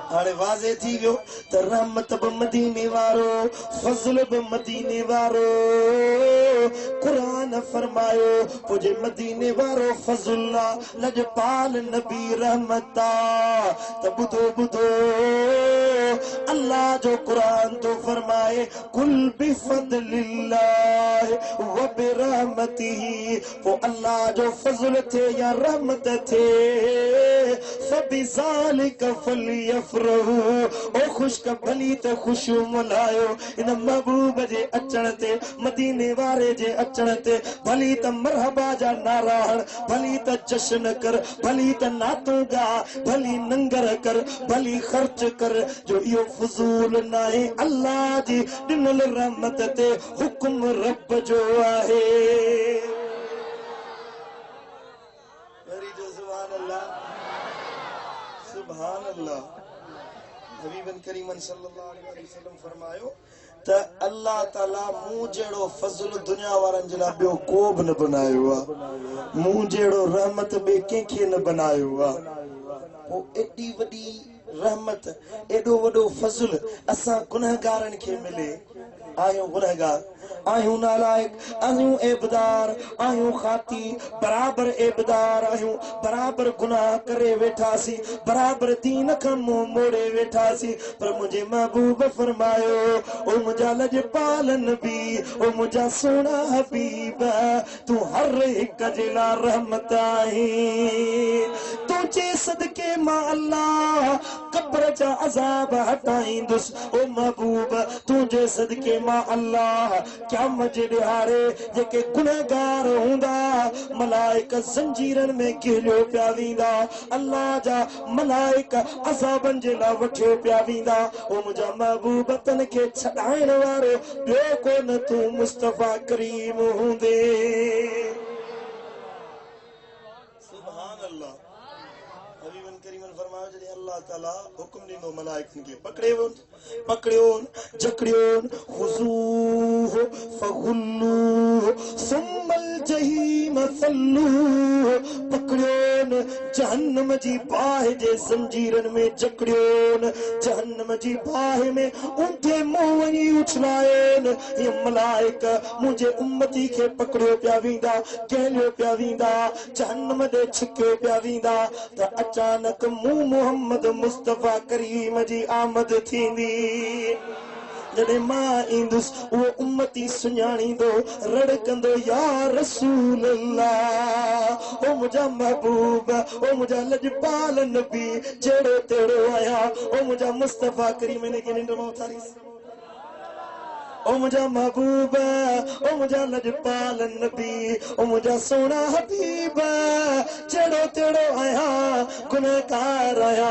हाणे वाज़े थी वियो त रहमत बि मदीने वारो, फज़ल बि मदीने वारो। क़ुरान फरमायो मुझे मदीने वारो फज़ल लजपाल नबी रहमत। त ॿुधो ॿुधो अल्लाह जो क़ुरान तो फरमाए कुल बिफज़लिल्लाह व बिरहमतिही। पोइ अल्लाह जो फज़ल थे या रहमत थे फबिज़ालिक फलियफ़रहू। ओ खुशक भली त खुशियूं मल्हायो इन महबूब जे अचण ते, मदीने वारे जे अचण ते। भली त मरहबा जा नारा हण, भली त जश्न कर, भली त नातूं गा, भली नंगर कर, भली ख़र्च कर, जो इहो फज़ूल नाहे अल्लाह जी ॾिनल रहमत ते हुकुम रब जो आहे। सुभान अल्लाह सुभान अल्लाह। हबीबन करीमन सल्लल्लाहु अलैहि वसल्लम फरमायो त अल्लाह ताला मूं जहिड़ो फज़ल दुनिया वारनि जे लाइ ॿियो को बि न बनायो आहे, मूं जहिड़ो रहमत ॿिए कंहिंखे न बनायो आहे। पोइ एॾी वॾी रहमत, एॾो वॾो फज़ल असां गुनहगारनि खे मिले। आहियूं गुनहगार, आहियूं नालायक, आहियूं एबदार, आहियूं खाती, बराबर एबदार आहियूं, बराबर गुनाह करे वेठासीं, बराबर दीन खां मुंहुं मोड़े वेठासीं। पर मुंहिंजे महबूब फरमायो ओ मुंहिंजा लजपाल नबी, ओ मुंहिंजा सोना हबीब, तूं हर हिक जे लाइ रहमत आहीं। तुंहिंजे सदके मां अल्लाह कब्र जा अज़ाब हटाईंदुसि। ओ महबूब तुंहिंजे सदके मां अल्लाह क्या मजे दिहाड़े जेके गुनहगार हुंदा मलाइका जंजीरन में गिरियो पिया वींदा अल्लाह जा मलाइका अज़ाबन जे ला वठियो पिया वींदा ओ मुंहिंजा महबूब तन खे छॾाइण वारो ॿियो कोन तूं मुस्तफ़ा करीम हूंदे सुभान अल्लाह हबीबन करीमन फरमायो जॾहिं अल्लाह ताला हुक्म ॾिनो मलाइकनि खे पकड़ियो जकड़ियो खुज़ूहु फगुल्लूहु सुम्मल जहीम सल्लूहु पकड़ियो जहन्नम जी बाहि जे ज़ंजीरनि में जकड़ियो जहन्नम जी बाहि में उंधे मुंहुं वञी उछलायो ये मलाइक मुंहिंजे उम्मती खे पकड़ियो पिया वेंदा कहलियो पिया वेंदा जहन्नम ॾे छिकियो पिया वेंदा त अचानक मूं मोहम्मद मुस्तफ़ा करीम जी आमद थींदी जॾहिं मां ईंदुसि उहो उम्मती सुञाणींदो रड़कंदो या रसूल अल्लाह ओ मुंहिंजा महबूब ओ मुंहिंजा लजपाल नबी जहिड़ो तहिड़ो आया ओ मुंहिंजा मुस्तफ़ा करीम ने के निंड में उथारीस ओ मुंहिंजा महबूब ओ मुंहिंजा लजपाल नबी ओ मुंहिंजा सोना हबीब जहिड़ो तहिड़ो आया गुनहगार आया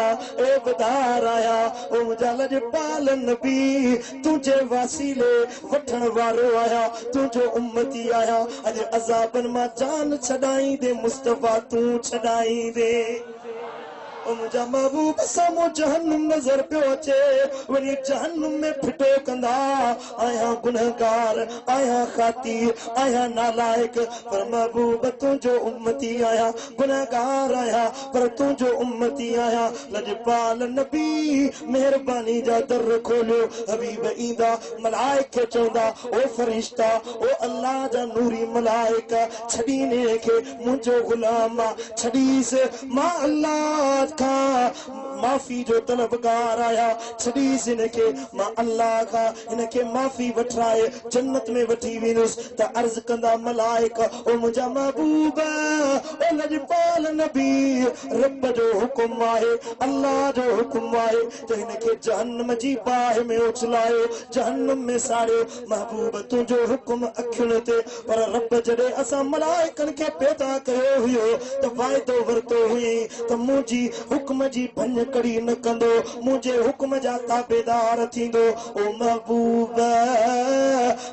एबदार आया ओ मुंहिंजा लजपाल नबी तुंहिंजे वासीले वठण वारो आया तुंहिंजो उम्मती आया अॼु अज़ाबन मां जान छॾाईंदे मुस्तफ़ा तूं छॾाईंदे ओ मुंहिंजा महबूब साम्हूं जहन्नुम नज़र पियो अचे वरी जहन्नुम में फिटो कंदा आया गुनहगार आया खाती आया नालायक पर महबूब तुंहिंजो उम्मती आया गुनहगार आया पर तुंहिंजो उम्मती आया लजपाल नबी मेहरबानी जा दर खोलियो हबीब ईंदा मलाइक खे चवंदा ओ फरिश्ता ओ अल्लाह जा नूरी मलाइक छॾीने खे मुंहिंजो गुलाम छॾीस मां अल्लाह माफ़ी जो तलबगार आया छॾीस इनखे मां अल्लाह खां इनखे माफ़ी वठराए जन्नत में वठी वेंदुसि त अर्ज़ कंदा मलाइक ओ मुंहिंजा महबूब ओ लजपाल नबी रब जो हुकुम आहे अल्लाह जो हुकुम आहे त हिनखे जहन्नम जी बाहि में उछलायो जहन्नम में साड़ियो महबूब तुंहिंजो हुकुम अखियुनि ते पर रब जॾहिं असां मलाइकनि खे पैदा कयो हुयो त वाइदो वरितो हुई त मुंहिंजी हुक्म जी भन कड़ी न कंदो मुंहिंजे हुक्म जा ताबेदार थींदो ओ महबूब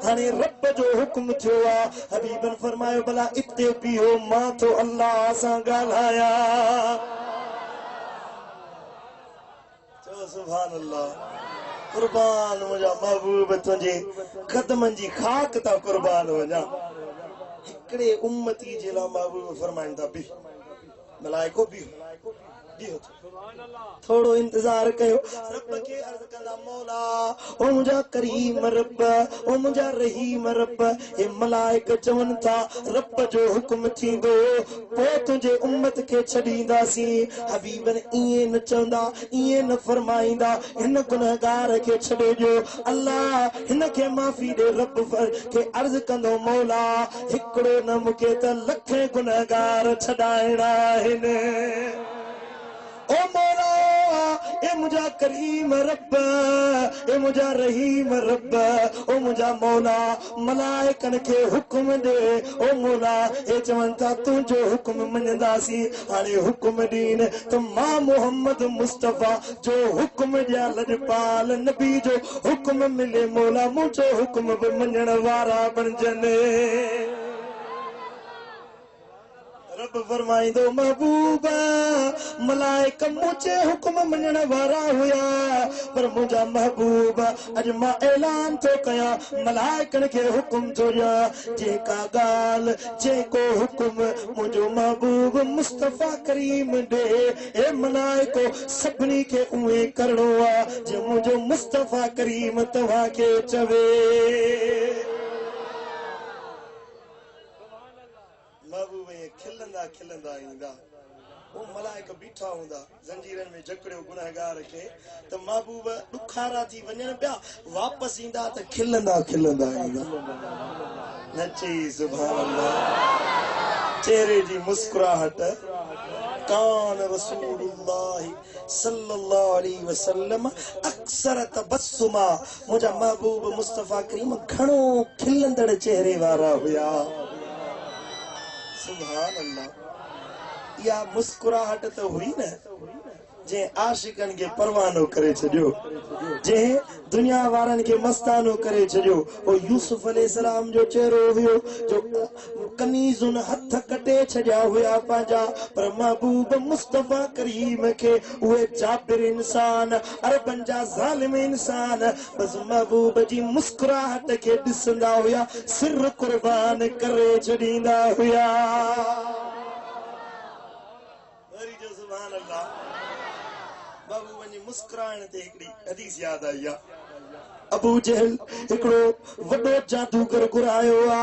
हाणे रब जो हुक्म थियो आहे हबीबन फरमायो भला इते बीहो मां तो अल्लाह सां ॻाल्हाया चओ सुभान अल्लाह कुर्बान मुंहिंजा महबूब तुंहिंजे क़दमनि जी खाक था कुर्बान वञा हिकिड़े उम्मती जे लाइ महबूब फरमाइनि था बि मलाइको बीहो थोड़ो इंतजार कयो रब के अर्ज कंदा मौला ओ मुंहिंजा करीम रब ओ मुंहिंजा रहीम रब हे मलाइक चवनि था रब जो हुकुम थींदो पोइ तुंहिंजे उम्मत खे छॾींदासीं हबीबन ईअं न चवंदा ईअं न फरमाईंदा हिन गुनहगार खे छॾे ॾियो अल्लाह हिन खे माफ़ी ॾे रब खे अर्ज कंदो मौला हिकिड़ो न मूंखे त लखे गुनहगार छॾाइणा आहिनि ओ मौला ए मुंहिंजा करीम रब ए मुंहिंजा रहीम रब ओ मुंहिंजा मौला मलाइकनि खे हुकुम ॾे ओ मौला ए चवनि था तुंहिंजो हुकुम मञंदासीं हाणे हुकुम ॾीन त मां मोहम्मद मुस्तफ़ा जो हुकुम ॾियां लजपाल नबी जो हुकुम मिले मौला मुंहिंजो हुकुम बि मञण वारा बणजनि रब फरमाईंदो महबूब मलाइक मुंहिंजे हुकुम मञण वारा हुया पर मुंहिंजा महबूब अॼु मां ऐलान थो कयां मलाइकनि खे हुकुम थो ॾियां जेका ॻाल्हि जेको हुकुम मुंहिंजो महबूब मुस्तफ़ा करीम ॾे ए मलाइको सभिनी खे उहे करणो आहे जे मुंहिंजो मुस्तफ़ा करीम तव्हांखे चवे महबूब खिलंदा खिलंदा ईंदा वो मलाइक बीठा हूंदा जंजीरन में जकड़ियो गुनहगार खे त महबूब ॾुखारा थी वञनि पिया वापसि ईंदा त खिलंदा खिलंदा ईंदा नची सुभान अल्लाह चेहरे जी मुस्कुराहट कान रसूलुल्लाह सल्लल्लाहु अलैहि वसल्लम अक्सर तबस्सुमा मुझा महबूब मुस्तफा करीम घणो खिलंदड़ चेहरे वारा हुया। सुभान अल्लाह। या मुस्कुराहट तो हुई न जे आशिकन के परवानो करे छो, जे दुनिया वारन के मस्तानो करे छो। ओ यूसुफ अलैहिस्सलाम जो चेहरो हुयो जो कनीजुन हथ कटे छया हुया पांजा, पर महबूब मुस्तफा करीम के उहे जाबिर इंसान अरबन जा जालिम इंसान बस महबूब जी मुस्कुराहट के दिसंदा हुया, सिर कुर्बान करे छडींदा हुया। वरी जो सुभान अल्लाह। बाबू वञी मुस्कुराइण ते हिकिड़ी हदीस याद आई आ। अबू जहल हिकिड़ो वॾो जादूगर घुरायो आ,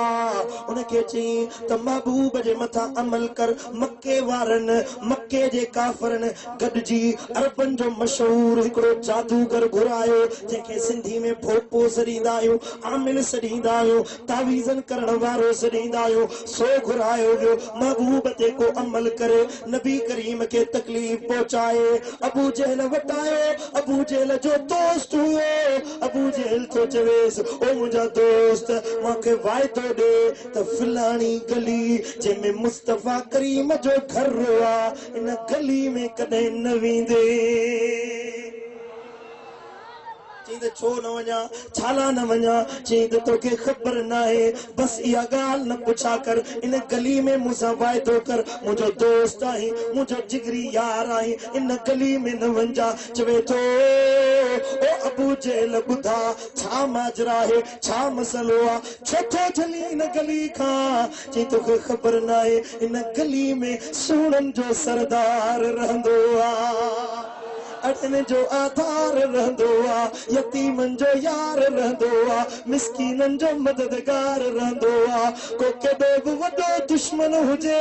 उनखे चई त महबूब जे मथां अमल कर। मके वारनि मके जे काफ़रनि गॾिजी अरबन जो मशहूर हिकिड़ो जादूगर घुरायो, जंहिंखे सिंधी में भोपो सॾींदा आहियूं, आमिल सॾींदा आहियूं, तावीज़न करण वारो सॾींदा आहियूं। सो घुरायो वियो महबूब ते को अमल करे नबी करीम खे तकलीफ़ पहुचाए। अबू जहल वटायो, अबू जहल जो दोस्त हुयो। अबू जहल तो चवेस ओ मुझा दोस्त मूंखे वाइदो ॾे त फिलाणी गली जंहिंमें मुस्तफा करीम जो घर आ इन गली में कॾहिं न वेंदे। चई त छो न वञा, छाला न वञा? चई त तोखे ख़बर न आहे, बस इहा ॻाल्हि न पुछा कर, इन गली में मूंसां वाइदो कर, मुंहिंजो दोस्त आहीं, मुंहिंजो जिगरी यार आहीं, इन गली में न वञा। चवे थो ओ अबू जहल ॿुधा छा माजरा आहे, छा मसलो आहे, छो थो झली इन गली खां? चई तोखे ख़बर न आहे, इन गली में सूरन जो सरदार रहंदो आहे, अड़न जो आधार रहंदो आ, यतीमन जो यार रहंदो आ, मिस्कीनन जो मददगार रहंदो आ। को केॾो बि वॾो दुश्मन हुजे,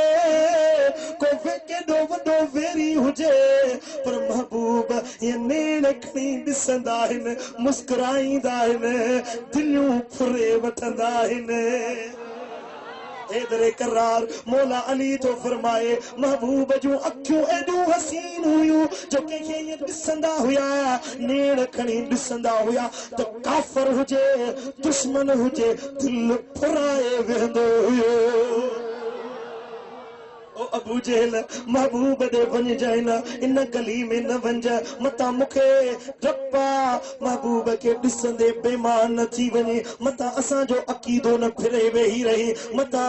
को केॾो वॾो वेरी हुजे, पर महबूब ये नेण खणी ॾिसंदा आहिनि, मुस्कुराईंदा आहिनि, दिलियूं फुरे वठंदा आहिनि। हैदर करार मौला अली तो फरमाए महबूब जूं अखियूं एॾियूं हसीन हुयूं जो कंहिंखे ईअं ॾिसंदा हुया, नेड़ खणी ॾिसंदा हुया त काफ़र हुजे दुश्मन हुजे दिल फुराए वेंदो हुयो। ओ अबू जहल महबूब दे वञ जाए न, इन गली में न वञ, मता मूंखे डपा महबूब के ॾिसंदे बेमान न थी वञे, मता असांजो अक़ीदो न फिरे वेही रही, मता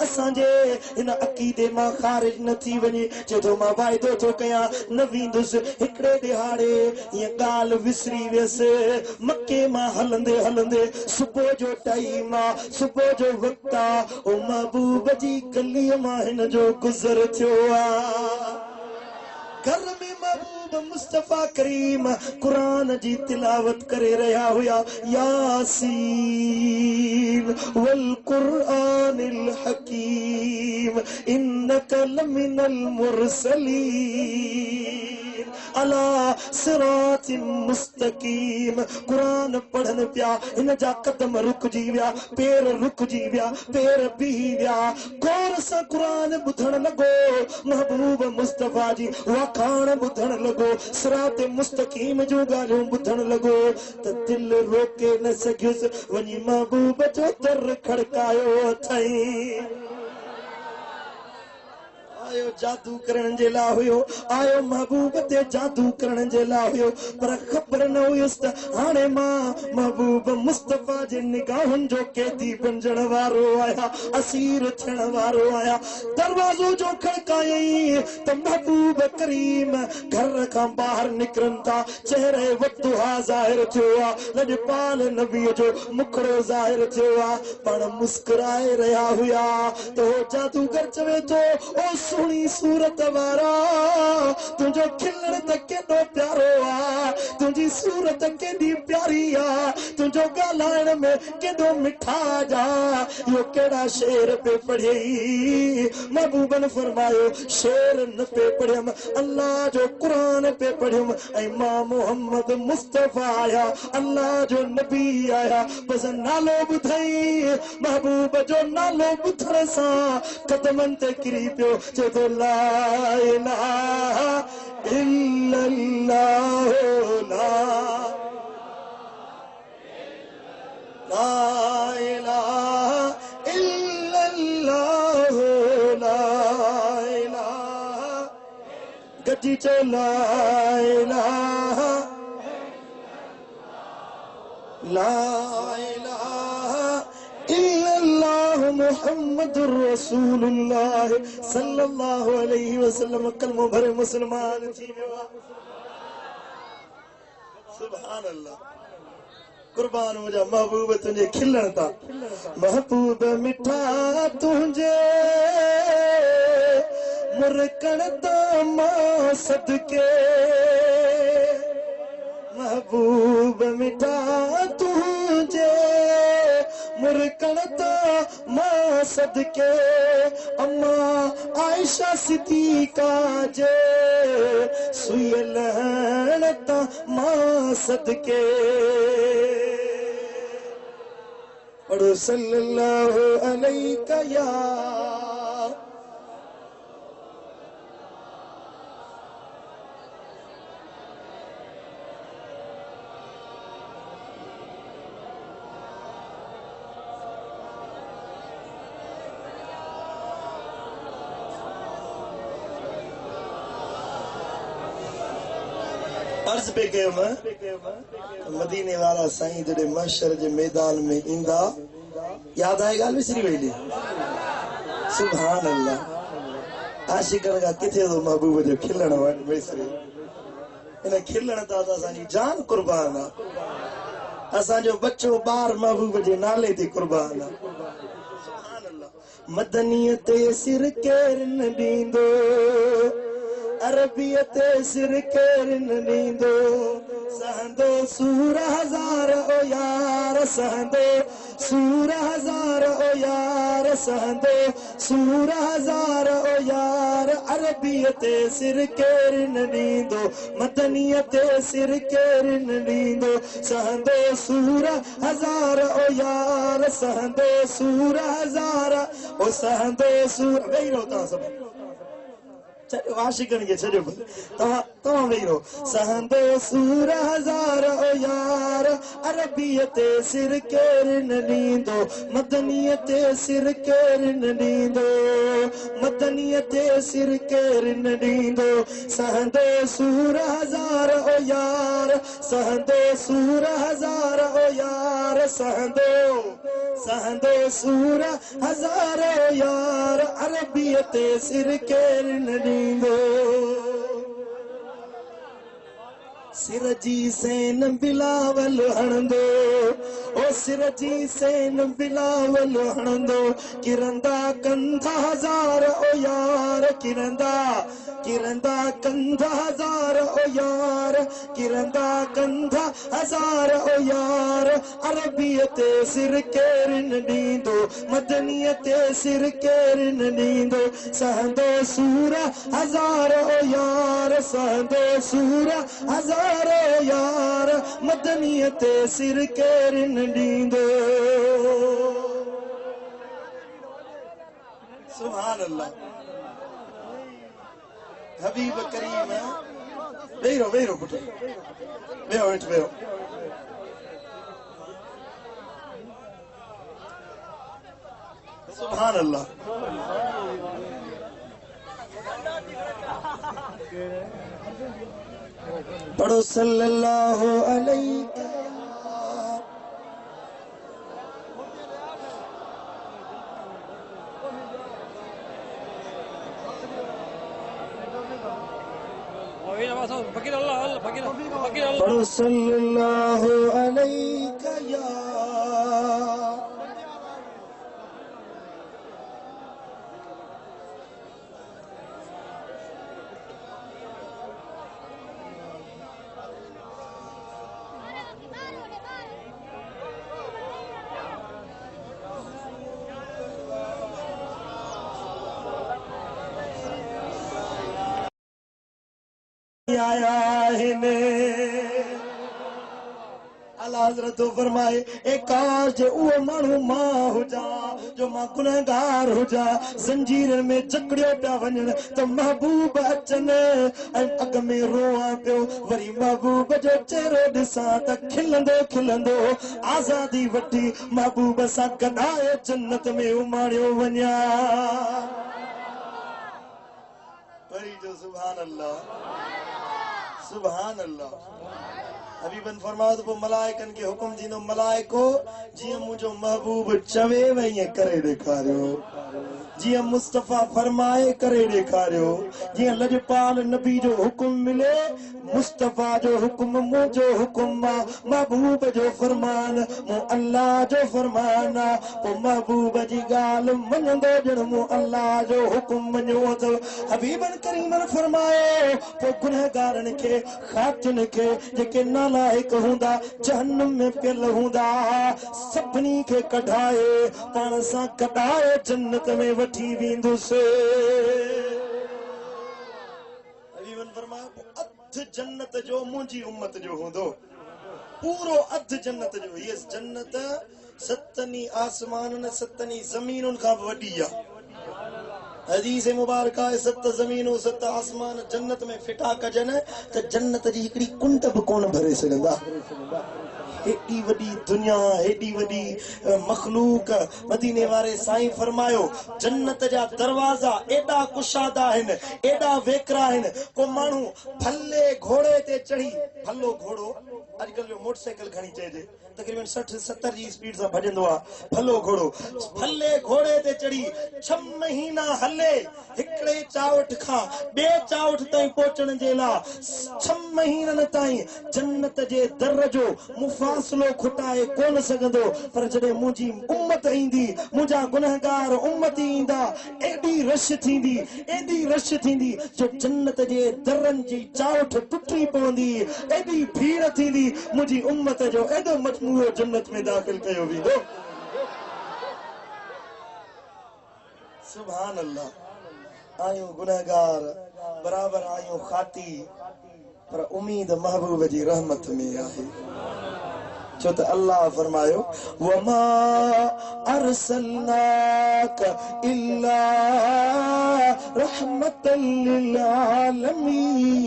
असांजे हिन अक़ीदे मां ख़ारिज न थी वञे। चए थो मां वाइदो थो कयां न वेंदुसि। हिकिड़े ॾिहाड़े हीअ ॻाल्हि विसरी वियसि, मके मां हलंदे हलंदे सुबुह जो टाइम आ, सुबुह जो वक़्तु आ, ओ महबूब जी गलीअ मां हिन जो गुज़र थियो आ। घर में महबूब मुस्तफा करीम कुरान जी तिलावत करे रहा हुया, यासीन वल कुरानिल हकीम इन्नक लमिनल मुरसलीन अला सिरातिन मुस्तकीम। कुरान पढ़न पिया, इन जा कदम रुकजी विया, पैर रुकजी विया, पैर बीही विया, गौर सां कुरान ॿुधण लॻो, महबूब मुस्तफा जी वाखाण ॿुधण लॻो, सिरात मुस्तकीम जूं ॻाल्हियूं ॿुधण लॻो त दिल रोके न सघियुसि, वञी महबूब जो दर खड़कायो अथई। आयो जादू करण जे लाइ हुयो, आयो महबूब ते जादू करण जे लाइ हुयो, पर ख़बर न हुयुसि त हाणे मां महबूब मुस्तफा जे निगाहुनि जो कैदी बणजण वारो आहियां, असीर थियण वारो आहियां। दरवाज़ो जो खड़कायई त महबूब करीम घर खां ॿाहिरि निकिरनि था, चेहरे वतुहा ज़ाहिर थियो आहे, लॼपाल नबीअ जो मुखड़ो ज़ाहिर थियो आहे, पाण मुस्कुराए रहिया हुया त हो जादूगर चवे थो ओ सुहिणी सूरत वारा, तुंहिंजो खिलण त केॾो प्यारो आहे, तुंहिंजी सूरत केॾी प्यारी आहे, तुंहिंजो ॻाल्हाइण में केॾो मिठास आहे, इहो कहिड़ा शेर पे पढ़ियई? महबूबन फरमायो शेर न पे पढ़ियमि, अल्लाह जो क़ुरान पे पढ़ियमि, ऐं मां मोहम्मद मुस्तफा आया, अल्लाह जो नबी आया, बस नालो ॿुधई, महबूब जो नालो ॿुधण सां कदमनि ते किरी पियो। चए तो ला इलाहा इल्लल्लाह ला इलाहा इल्लल्लाह ला इलाहा गड्डी चो ला इलाहा इल्लल्लाह मुहम्मदुर रसूलुल्लाह सल्लल्लाहु अलैहि वसल्लम कलमो भरे मुसलमान थी विया। सुभान अल्लाह। कुर्बान मुझा महबूब तुझे खिलण ता महबूब मिठा तुझे मुरकण ता मां सदके महबूब मिठा तुझे मुरकणता मां सदके अम्मा आयशा सिद्दीका जे सुयलता मां सदके पढ़ो सल्लल्लाहु अलैका या अर्ज पे कयो मां मदीने वाला साईं जड़े महशर जे मैदान में इंदा याद आए गाल विसरी वई सुभान अल्लाह। आशिकन का किथे तो महबूब जो खिलण विसरे इन खिलण ता असांजी जान कुर्बान आ असांजो बच्चो बार महबूब जे नाले ते कुर्बान आ। सुभान अल्लाह। मदनीयत सिर केर न ॾींदो अरबियत सिर केर न ॾींदो सहंदो सूर हज़ार ओ यार सहंदो सूर हज़ार ओ यार सहंदो सूर हज़ार ओ यार अरबियत सिर केर न ॾींदो मदनीयत सिर केर न ॾींदो सहंदो सूर हज़ार ओ यार सहंदो सूर हज़ार ओ सहंदो सूर वेही रहो तव्हां सभु आशिकन के छो तव्हां वेही रहो सहंदो सूर हज़ार ओ यार अरबियत सिर केर न ॾींदो मदनीयत सिर केर न ॾींदो मदनीयत सिर केर न ॾींदो सहंदो सूर हज़ार ओ यार सहंदो सूर हज़ार ओ यार सहंदो सहंदो सूर हज़ार ओ यार अरबियत सिर केर न ॾींदो सिर जी सेन बिलावल हणंदो ओ सिर जी सेन बिलावल हणंदो किरंदा कंधा हज़ार ओ यार किरंदा किरंदा कंधा हज़ार ओ यार किरंदा कंधा हज़ार ओ यार अरबियत सिर केर न ॾींदो मदनीयत सिर केर न ॾींदो सहंदो सूर हज़ार ओ यार सहंदो सूर हज़ार ओ यार मदनीयत सिर केर न ॾींदो। सुभान अल्लाह। हबीब करीम वेहो वेहो पुट वेहो हेठि वेहो सुभान अल्लाह। पढ़ो सल्लल्लाहु अलैहि पढ़ो सल्लल्लाहु अलैका या आया हिने अला हजरत फरमाए ए काश जे उहो माण्हू मां हुजा जो मां गुनहगार हुजा ज़ंजीरनि में जकड़ियो पिया वञनि त महबूब अचनि ऐं अॻ में रोआं पियो वरी महबूब जो चेहरो ॾिसां त खिलंदो खिलंदो आज़ादी वठी महबूब सां गॾाए जन्नत में उमाणियो वञा वरी जो सुभान अल्लाह हबीबन फरमायो त पोइ मलाइकनि खे हुकुम थींदो मलाइको जीअं मुंहिंजो महबूब चवे वई करे ॾेखारियो जीअं मुस्तफ़ा फरमाए करे ॾेखारियो जीअं लजपाल नबी जो हुकुम मिले मुस्तफ़ा जो हुकुम मुंहिंजो हुकुम आहे महबूब जो फरमान मूं अल्लाह जो फरमान आहे पोइ महबूब जी ॻाल्हि मञंदो ॼण मूं अल्लाह जो हुकुम मञियो अथव हबीबन करीमन फरमायो पोइ गुनहगारनि खे खातिन खे जेके नालाइक हूंदा जहन्नम में पियल हूंदा सभिनी खे कढाए पाण सां कढाए जन्नत में वठी वेंदुसि हबीबन फरमायो अधु जन्नत जो मुंहिंजी उम्मत जो हूंदो पूरो अधु जन्नत जो ये जन्नत सतनी आसमाननि सतनी ज़मीनुनि खां वॾी आहे हदीस मुबारका है 7 ज़मीनूं 7 आसमान जन्नत में फिटा कजन त जन्नत जी हिकड़ी कुंड भी कोन भरे सघंदा एडी वडी दुनिया एडी वडी मखलूक मदीने वारे साईं फरमायो जन्नत जा दरवाजा एडा कुशादा आहिनि एडा वेकरा आहिनि को माण्हू भले घोड़े ते चढ़ी भलो घोड़ो अॼुकल्ह जो मोटरसाइकिल खणी चइजे तकरीबन 60-70 जी स्पीड से भजंदो आहे भलो घोड़ो भले घोड़े ते चढ़ी 6 महीना हले हिकड़े चावट खां बे चावट ताईं पहुचण जे लाइ 6 महीननि ताईं जन्नत जे दर जो मुफासिलो खुटाए कोन सघंदो पर जॾहिं मुंहिंजी उम्मत ईंदी मुंहिंजा गुनहगार उम्मती ईंदा एडी रश थींदी जो जन्नत जे दरनि जी चावट टुटी पवंदी एडी भीड़ थींदी मुंहिंजी उम्मत जो एडो मजमूओ जन्नत में दाखिल कयो वेंदो सुभान अल्लाह आयो गुनहगार बराबर आयो खाती पर उम्मीद महबूब जी रहमत में आहे छो त अल्लाह फरमायो वमा अरसलनाक इल्ला रहमतल लिल आलमीन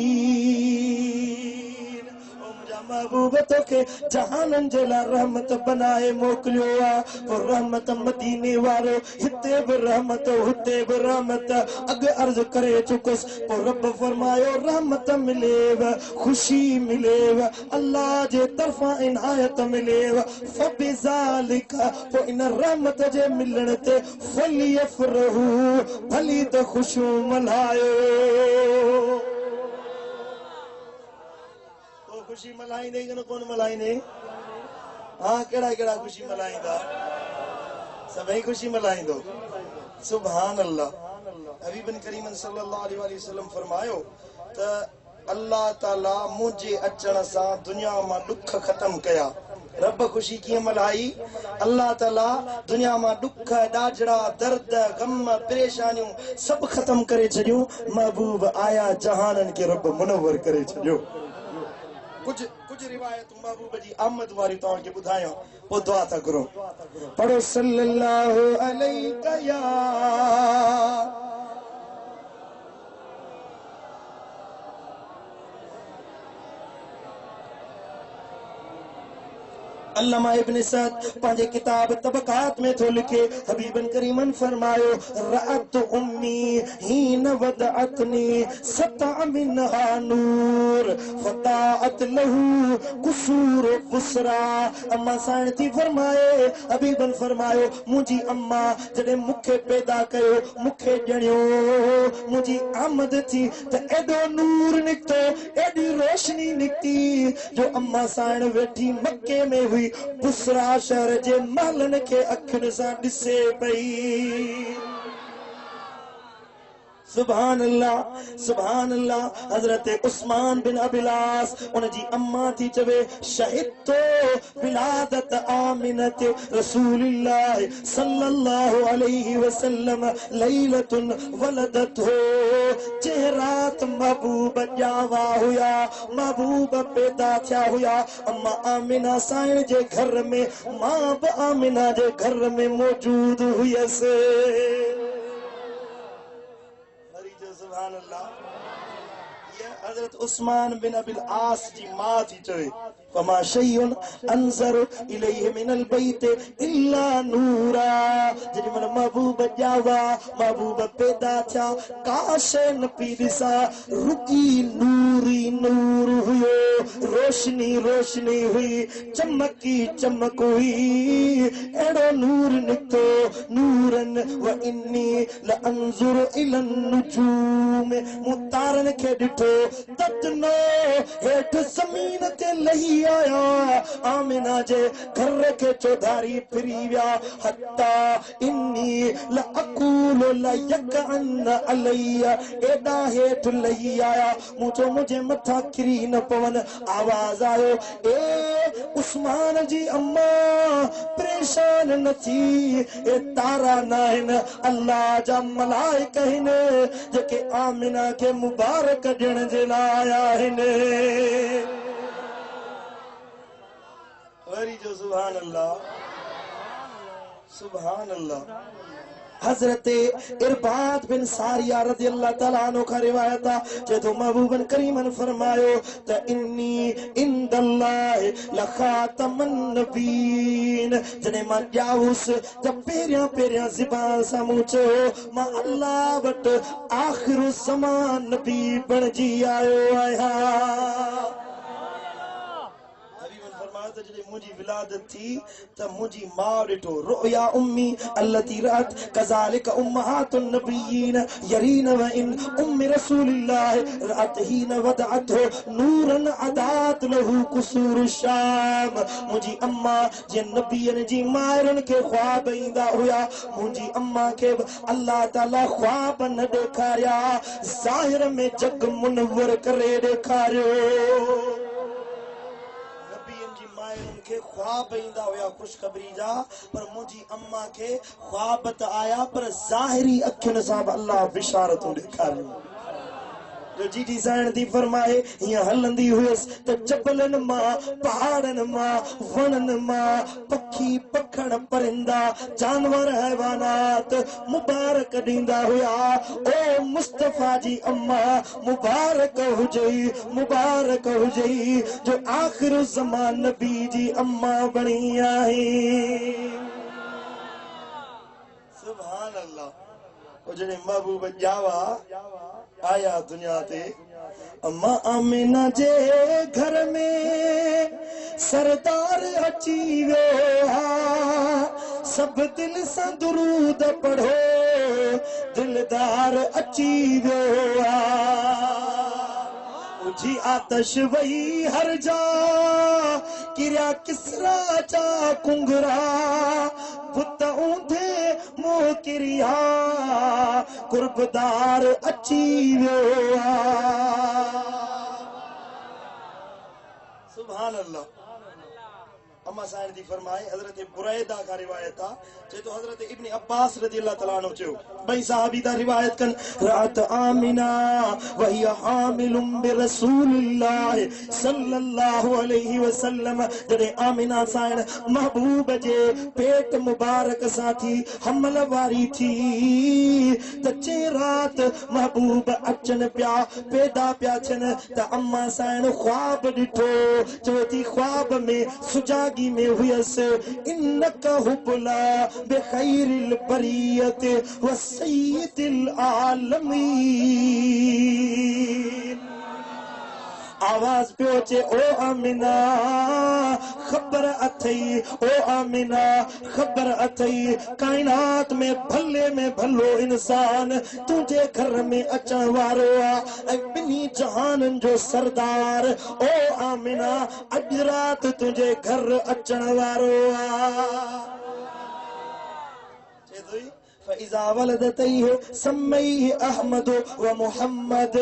महबूब तोखे जहाननि जे लाइ रहमत बनाए मोकिलियो आहे पोइ रहमत मदीने वारो हिते बि रहमत हुते बि रहमत अॻु अर्ज़ करे चुकुसि पोइ रब फरमायो रहमत मिलेव ख़ुशी मिलेव अल्लाह जे तरफ़ां इनायत मिलेव फबिज़ालिक पोइ इन रहमत जे मिलण ते फलियफ़रहू भली त ख़ुशियूं मल्हायो खुशी मल्हाईंदे कि न कोन मल्हाईंदे हाँ केड़ा केड़ा खुशी मल्हाईंदा सभई खुशी मल्हाईंदो सुभान अल्लाह हबीबन करीमन सल्लल्लाहु अलैहि वसल्लम फरमायो त अल्लाह ताला मुझे अचण सां दुनिया मां दुख खत्म कया रब खुशी कीअं मल्हाई अल्लाह ताला दुनिया मां दुख ॾाजड़ा दर्द गम परेशानियूं सब खत्म करे छॾियूं महबूब आया जहाननि के रब मुनव्वर करे छॾियो कुछ रिवायत महबूब जी आमद वारी तौर के बुधाया वो दुआ था करो पढ़ो सल्लल्लाहु अलैहि या अल्लामा इब्न सद पंहिंजे किताब तबकात में थो लिखे हबीबन करीमन फरमायो रअत उम्मी हीन वदअतनी सता मिनहा नूर फताअत लहू कुसूर कुसरा अम्मा साईं थी फरमाए हबीबन फरमायो मुंहिंजी अम्मा जॾहिं मूंखे पैदा कयो मूंखे ॼणियो मुंहिंजी आमद थी त एॾो नूर निकितो एॾी रोशनी निकिती जो अम्मा साईं वेठी मके में हुई बुसरा शहर जे महलन के अखियुनि सां ॾिसे पई सुभान अल्लाह। हजरत उस्मान बिन अबिलास उनजी अम्मा थी चवे शहीद तो विलादत आमिनत रसूलिल्लाह सल्लल्लाहु अलैहि वसल्लम लैलतुन वलदत हो। चेहरात महबूब जावा हुआ, महबूब पैदा थिया हुआ। अम्मा आमिना साईं जे घर में, मां ब आमिना जे घर में मौजूद हुयसि। सुभान अल्लाह। ये हजरत उस्मान बिन अबिल आस जी मां थी चवे फमा शैउन अंजर इलैहि मिनल बैत इल्ला नूरा। जॾहिं महिल महबूब ॼावा, महबूब पैदा थिया, काश न पी ॾिसा, रुकी नूरी नूर हुयो, रोशनी रोशनी हुई, चमकी चमक हुई। अहिड़ो नूर निकितो, नूरन व इन्नी ल अंजुर इलन नुजूम। मूं तारनि खे ॾिठो ततनो हेठि ज़मीन ते लही आया। आमिना जे घर के चौधारी फिरी विया। हत्ता इन्नी ल अकूल ल यकअन अलैया। एॾा हेठि लही आया, मूं चयो मुंहिंजे मथां किरी न पवन। आवाज़ आयो, ए उस्मान जी अम्मा परेशान न थी, ए तारा न आहिनि, अल्लाह जा मलाइक आहिनि जेके आमिना के मुबारक ॾियण जे लाइ आया आहिनि। वरी जो सुभान अल्लाह, सुभान अल्लाह। हजरत इरबाद बिन सारिया रज़ी अल्लाह तआला अन्हु का रिवायत आहे, जो महबूबन करीमन फरमायो त इन्नी इंदल्लाह लखातमन नबीन। जॾहिं मां ॼावुस त पहिरियां पहिरियां ज़बान सां मूं चयो मां अल्लाह वटि आख़िर ज़मान नबी बणिजी आयो आहियां। जॾहिं मुंहिंजी विलादत थी त मुंहिंजी मां ॾिठो रुया उम्मी अल्लती रअत कज़ालिक उम्महातुन नबिय्यीन यरीन व इन उम्मी रसूलिल्लाह रअत हीन वदअतहु नूरन अदात लहू कुसूर शाम। मुंहिंजी अम्मा जे नबियन जी मायरन के ख्वाब ईंदा हुया, मुंहिंजी अम्मा के अल्लाह ताला ख्वाब न ॾेखारिया, ज़ाहिर में जग मुनव्वर करे ॾेखारियो। के ख्वाब ईंदा हुया खुशखबरी जा, पर मुंहिंजी अम्मा के ख्वाब त आया पर ज़ाहिरी अखियुनि सां बि अल्लाह बिशारतूं ॾेखारियूं। जो जीजी साइण थी फरमाए हीअं हलंदी हुयसि त जबलनि मां, पहाड़नि मां, वणनि मां पखी पखण परिंदा जानवर हैवानात मुबारक ॾींदा हुया। ओ मुस्तफ़ा जी अम्मा मुबारक हुजई, मुबारक हुजई जो आख़िर ज़मान नबी जी अम्मा बणी आहे। सुभान अल्लाह। जॾहिं महबूब ॼावा आया दुनिया ते, अम्मा आमिना जे घर में सरदार अची वियो हा। सब दिल सां दुरूद पढ़ो, दिलदार अची वियो हा। उठी आतश वही हर जा, किरिया किसरा जा कुंगरा, बुत ऊंधे मोह किरिया, कुर्बदार अची वियो आ। सुभान अल्लाह। अम्मा साइण थी फरमाए हजरत बुरैदा का रिवायत आ, तो हजरत इब्न अब्बास रज़ी अल्लाह तआला अन्हु चयो भई साहबी दा रिवायत कन रात आमिना वही हामिलुम बि रसूलिल्लाह सल्लल्लाहु अलैहि वसल्लम। जॾहिं आमिना साइण महबूब जे पेट मुबारक सां थी हमल वारी थी त चे रात महबूब अचन पिया, पैदा पिया थियनि त अम्मा साइण ख्वाब ॾिठो। चवे थी ख्वाब में सुजागी में हुयसि इन्नक हुबला बेखैरिल बरियत व सय्यिदिल आलमीन। आवाज पियो अचे ओ आमिना खबर अथई, ओ आमिना खबर अथई कायनात में भलो इंसान तुझे घर में अचण वारो आहे, ॿिन्ही जहाननि जो सरदार ओ आमिना अॼु रात तुझे घर अचण वारो आहे। फइज़ा वलदतैहि सम्मैहि अहमद व मुहम्मद।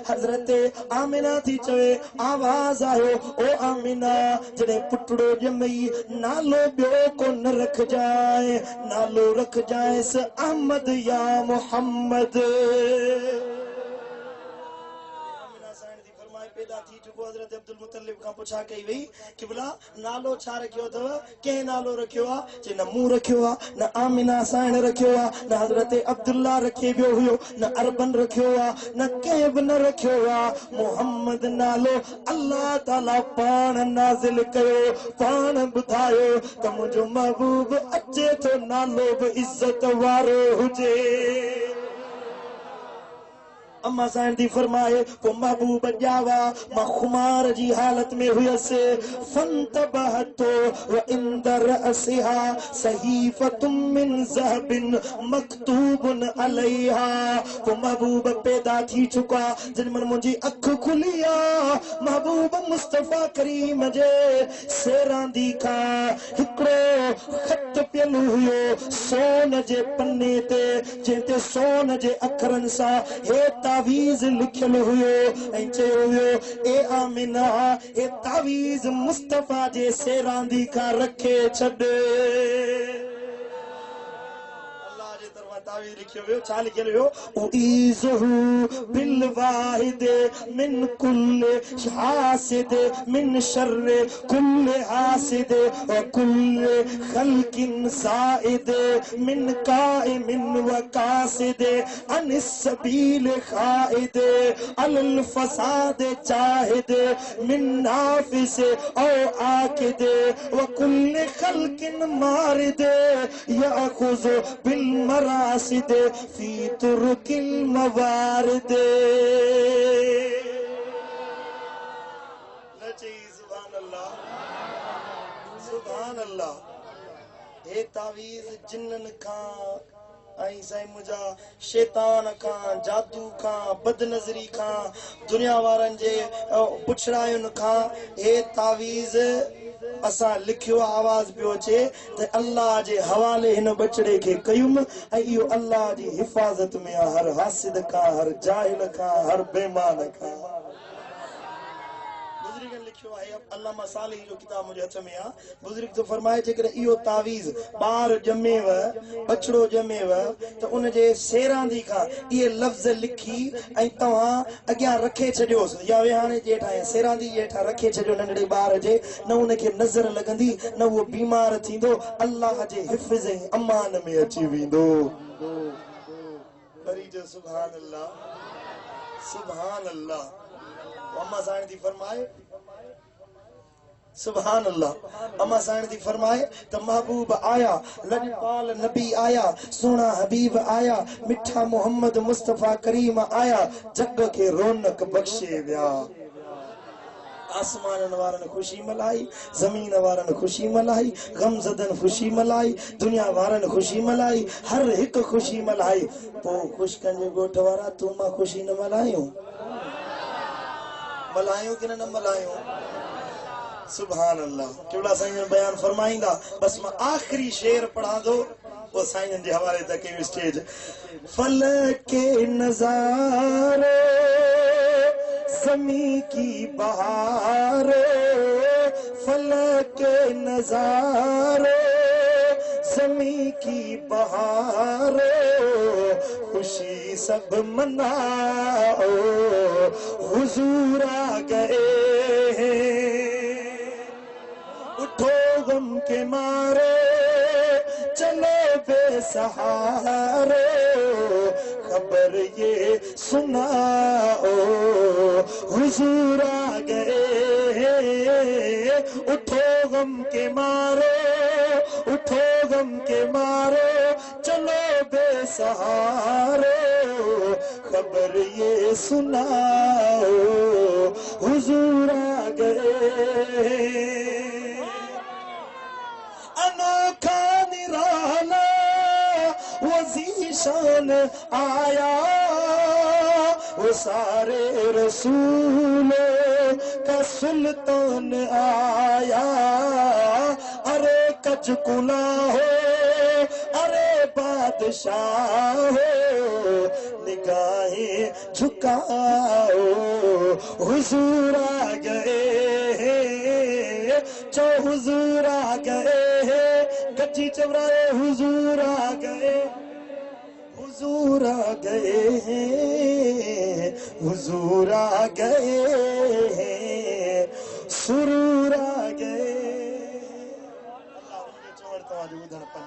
हज़रत आमिना थी चवे आवाज़ आयो ओ आमिना जॾहिं पुटड़ो ॼमई नालो ॿियो कोन रखजाए, नालो रखजाएसि अहमद या मुहम्मद। पैदा थी चुको हज़रत अब्दुल मुतलिब का पुछा कई वई कि भला नालो छा रखियो अथव, कंहिं नालो रखियो आ? जे न मूं रखियो आ, न आमिना साइण रखियो आ, न हज़रत अब्दुल्ला रखे वियो हुयो, न अरबन रखियो आ, न कंहिं बि न रखियो आ। मुहम्मद नालो अल्लाह ताला पाण नाज़िल कयो, पाण ॿुधायो त मुंहिंजो महबूब अचे थो नालो बि इज़त वारो हुजे। अम्मा साइण थी फरमाए पो महबूब ॼावा मां खुमार जी हालत में हुयसि। फंतबहतो व इंदर रअसिहा सहीफतुम मिन ज़हबिन मक्तूबुन अलैहा। पो महबूब पैदा थी चुका जिन मन मुंहिंजी अख खुली आ। महबूब मुस्तफा करीम जे सेरांदी खां हिकिड़ो ख़त पियल हुयो सोन जे पन्ने ते, जंहिंते सोन जे अखरनि सां हे तावीज़ लिखियल हुयो ऐं चयो हुयो ए आमिना हे तावीज़ मुस्तफा जे सेरांदी खां रखे छॾ। तावीज़ लिखियो हुयो, छा लिखियल हुयो? उईज़हु बिल वाहिद मिन कुल्ले हासिद मिन शर्रे कुल्ले हासिद व कुल्ले खल्किन साइद मिन काइमिन व कासिद अनिस सबील खाइद अलल फसाद चाहिद मिन नाफिस औ आकिद व कुल्ले खल्किन मारिद याखुज़ बिल मरासिद फी तुरुकिल मवारिद। सुभान अल्लाह, सुभान अल्लाह। हे तावीज़ जिन्नन खां ऐं साईं मुंहिंजा शैतान खां, जादू खां, बदनज़री खां, दुनिया वारनि जे पुछड़ायुनि खां हे तावीज़ असां लिखियो आवाज़ पियो अचे त अल्लाह जे हवाले हिन बचड़े खे कयुमि ऐं इहो अल्लाह जी हिफ़ाज़त में आहे, हर हासिद खां, हर जाहिल खां, हर बेमान खां। बुज़ुर्गनि लिखियो आहे, अल्लामा सालेही जो किताब मुंहिंजे हथ में आहे। बुज़ुर्ग तो फरमाए जेकॾहिं इहो तावीज़ ॿार ॼमेव, बचड़ो ॼमेव त उन जे सेरांदी खां इहे लफ़्ज़ लिखी ऐं तव्हां अॻियां रखे छॾियोसि या वेहाणे जे हेठां सेरांदी जे हेठां रखे छॾियो नंढड़े ॿार जे, न उनखे नज़र लॻंदी न उहो बीमार थींदो, अल्लाह जे हिफ़्ज़ ऐं अमान में अची वेंदो। वरी जो सुभान अल्लाह, सुभान अल्लाह। अम्मा साइण थी फरमाए सुभान अल्लाह। अम्मा साइण थी फरमाए त महबूब आया, लजपाल नबी आया, सोना हबीब आया, मिठा मोहम्मद मुस्तफा करीम आया, जग के रौनक बख्शे विया। आसमान वारन खुशी मलाई, जमीन वारन खुशी मलाई, गमज़दन खुशी मलाई, दुनिया वारन खुशी मलाई, हर एक खुशी मलाई। पो खुश कंजे गोठ वारा तू मां खुशी न मलायूं, मलायूं कि न मलायूं? सुभान अल्लाह। केवला साईं बयान फरमाईंदा, बस मां आखिरी शेर पढ़ा दो वो साईं जे हवाले तक कई स्टेज। फलक के नजारे ज़मी की बहार, फलक के नजारे ज़मी की बहार, खुशी सब मनाओ हुजूर आ गए हैं, उठो गम के मारे चलो बेसहारे, खबर ये सुनाओ हुजूर आ गए हैं, उठो गम के मारे, उठो गम के मारे चलो बेसहारे, खबर ये सुनाओ हुजूर आ गए। अनोखा निराला वज़ीशान आया, वो सारे रसूल का सुल्तान आया, अरे कचकुला हो अरे बाद बादशाह निगाहें झुकाओ, हुजूर आ गए, जो हुजूर आ गए, गच्ची चवराए हुजूर आ गए, हुजूर आ गए हैं, हुजूर आ गए हैं, सुरूर आ गए। अल्लाह उनके चोर तवाजु धड़पन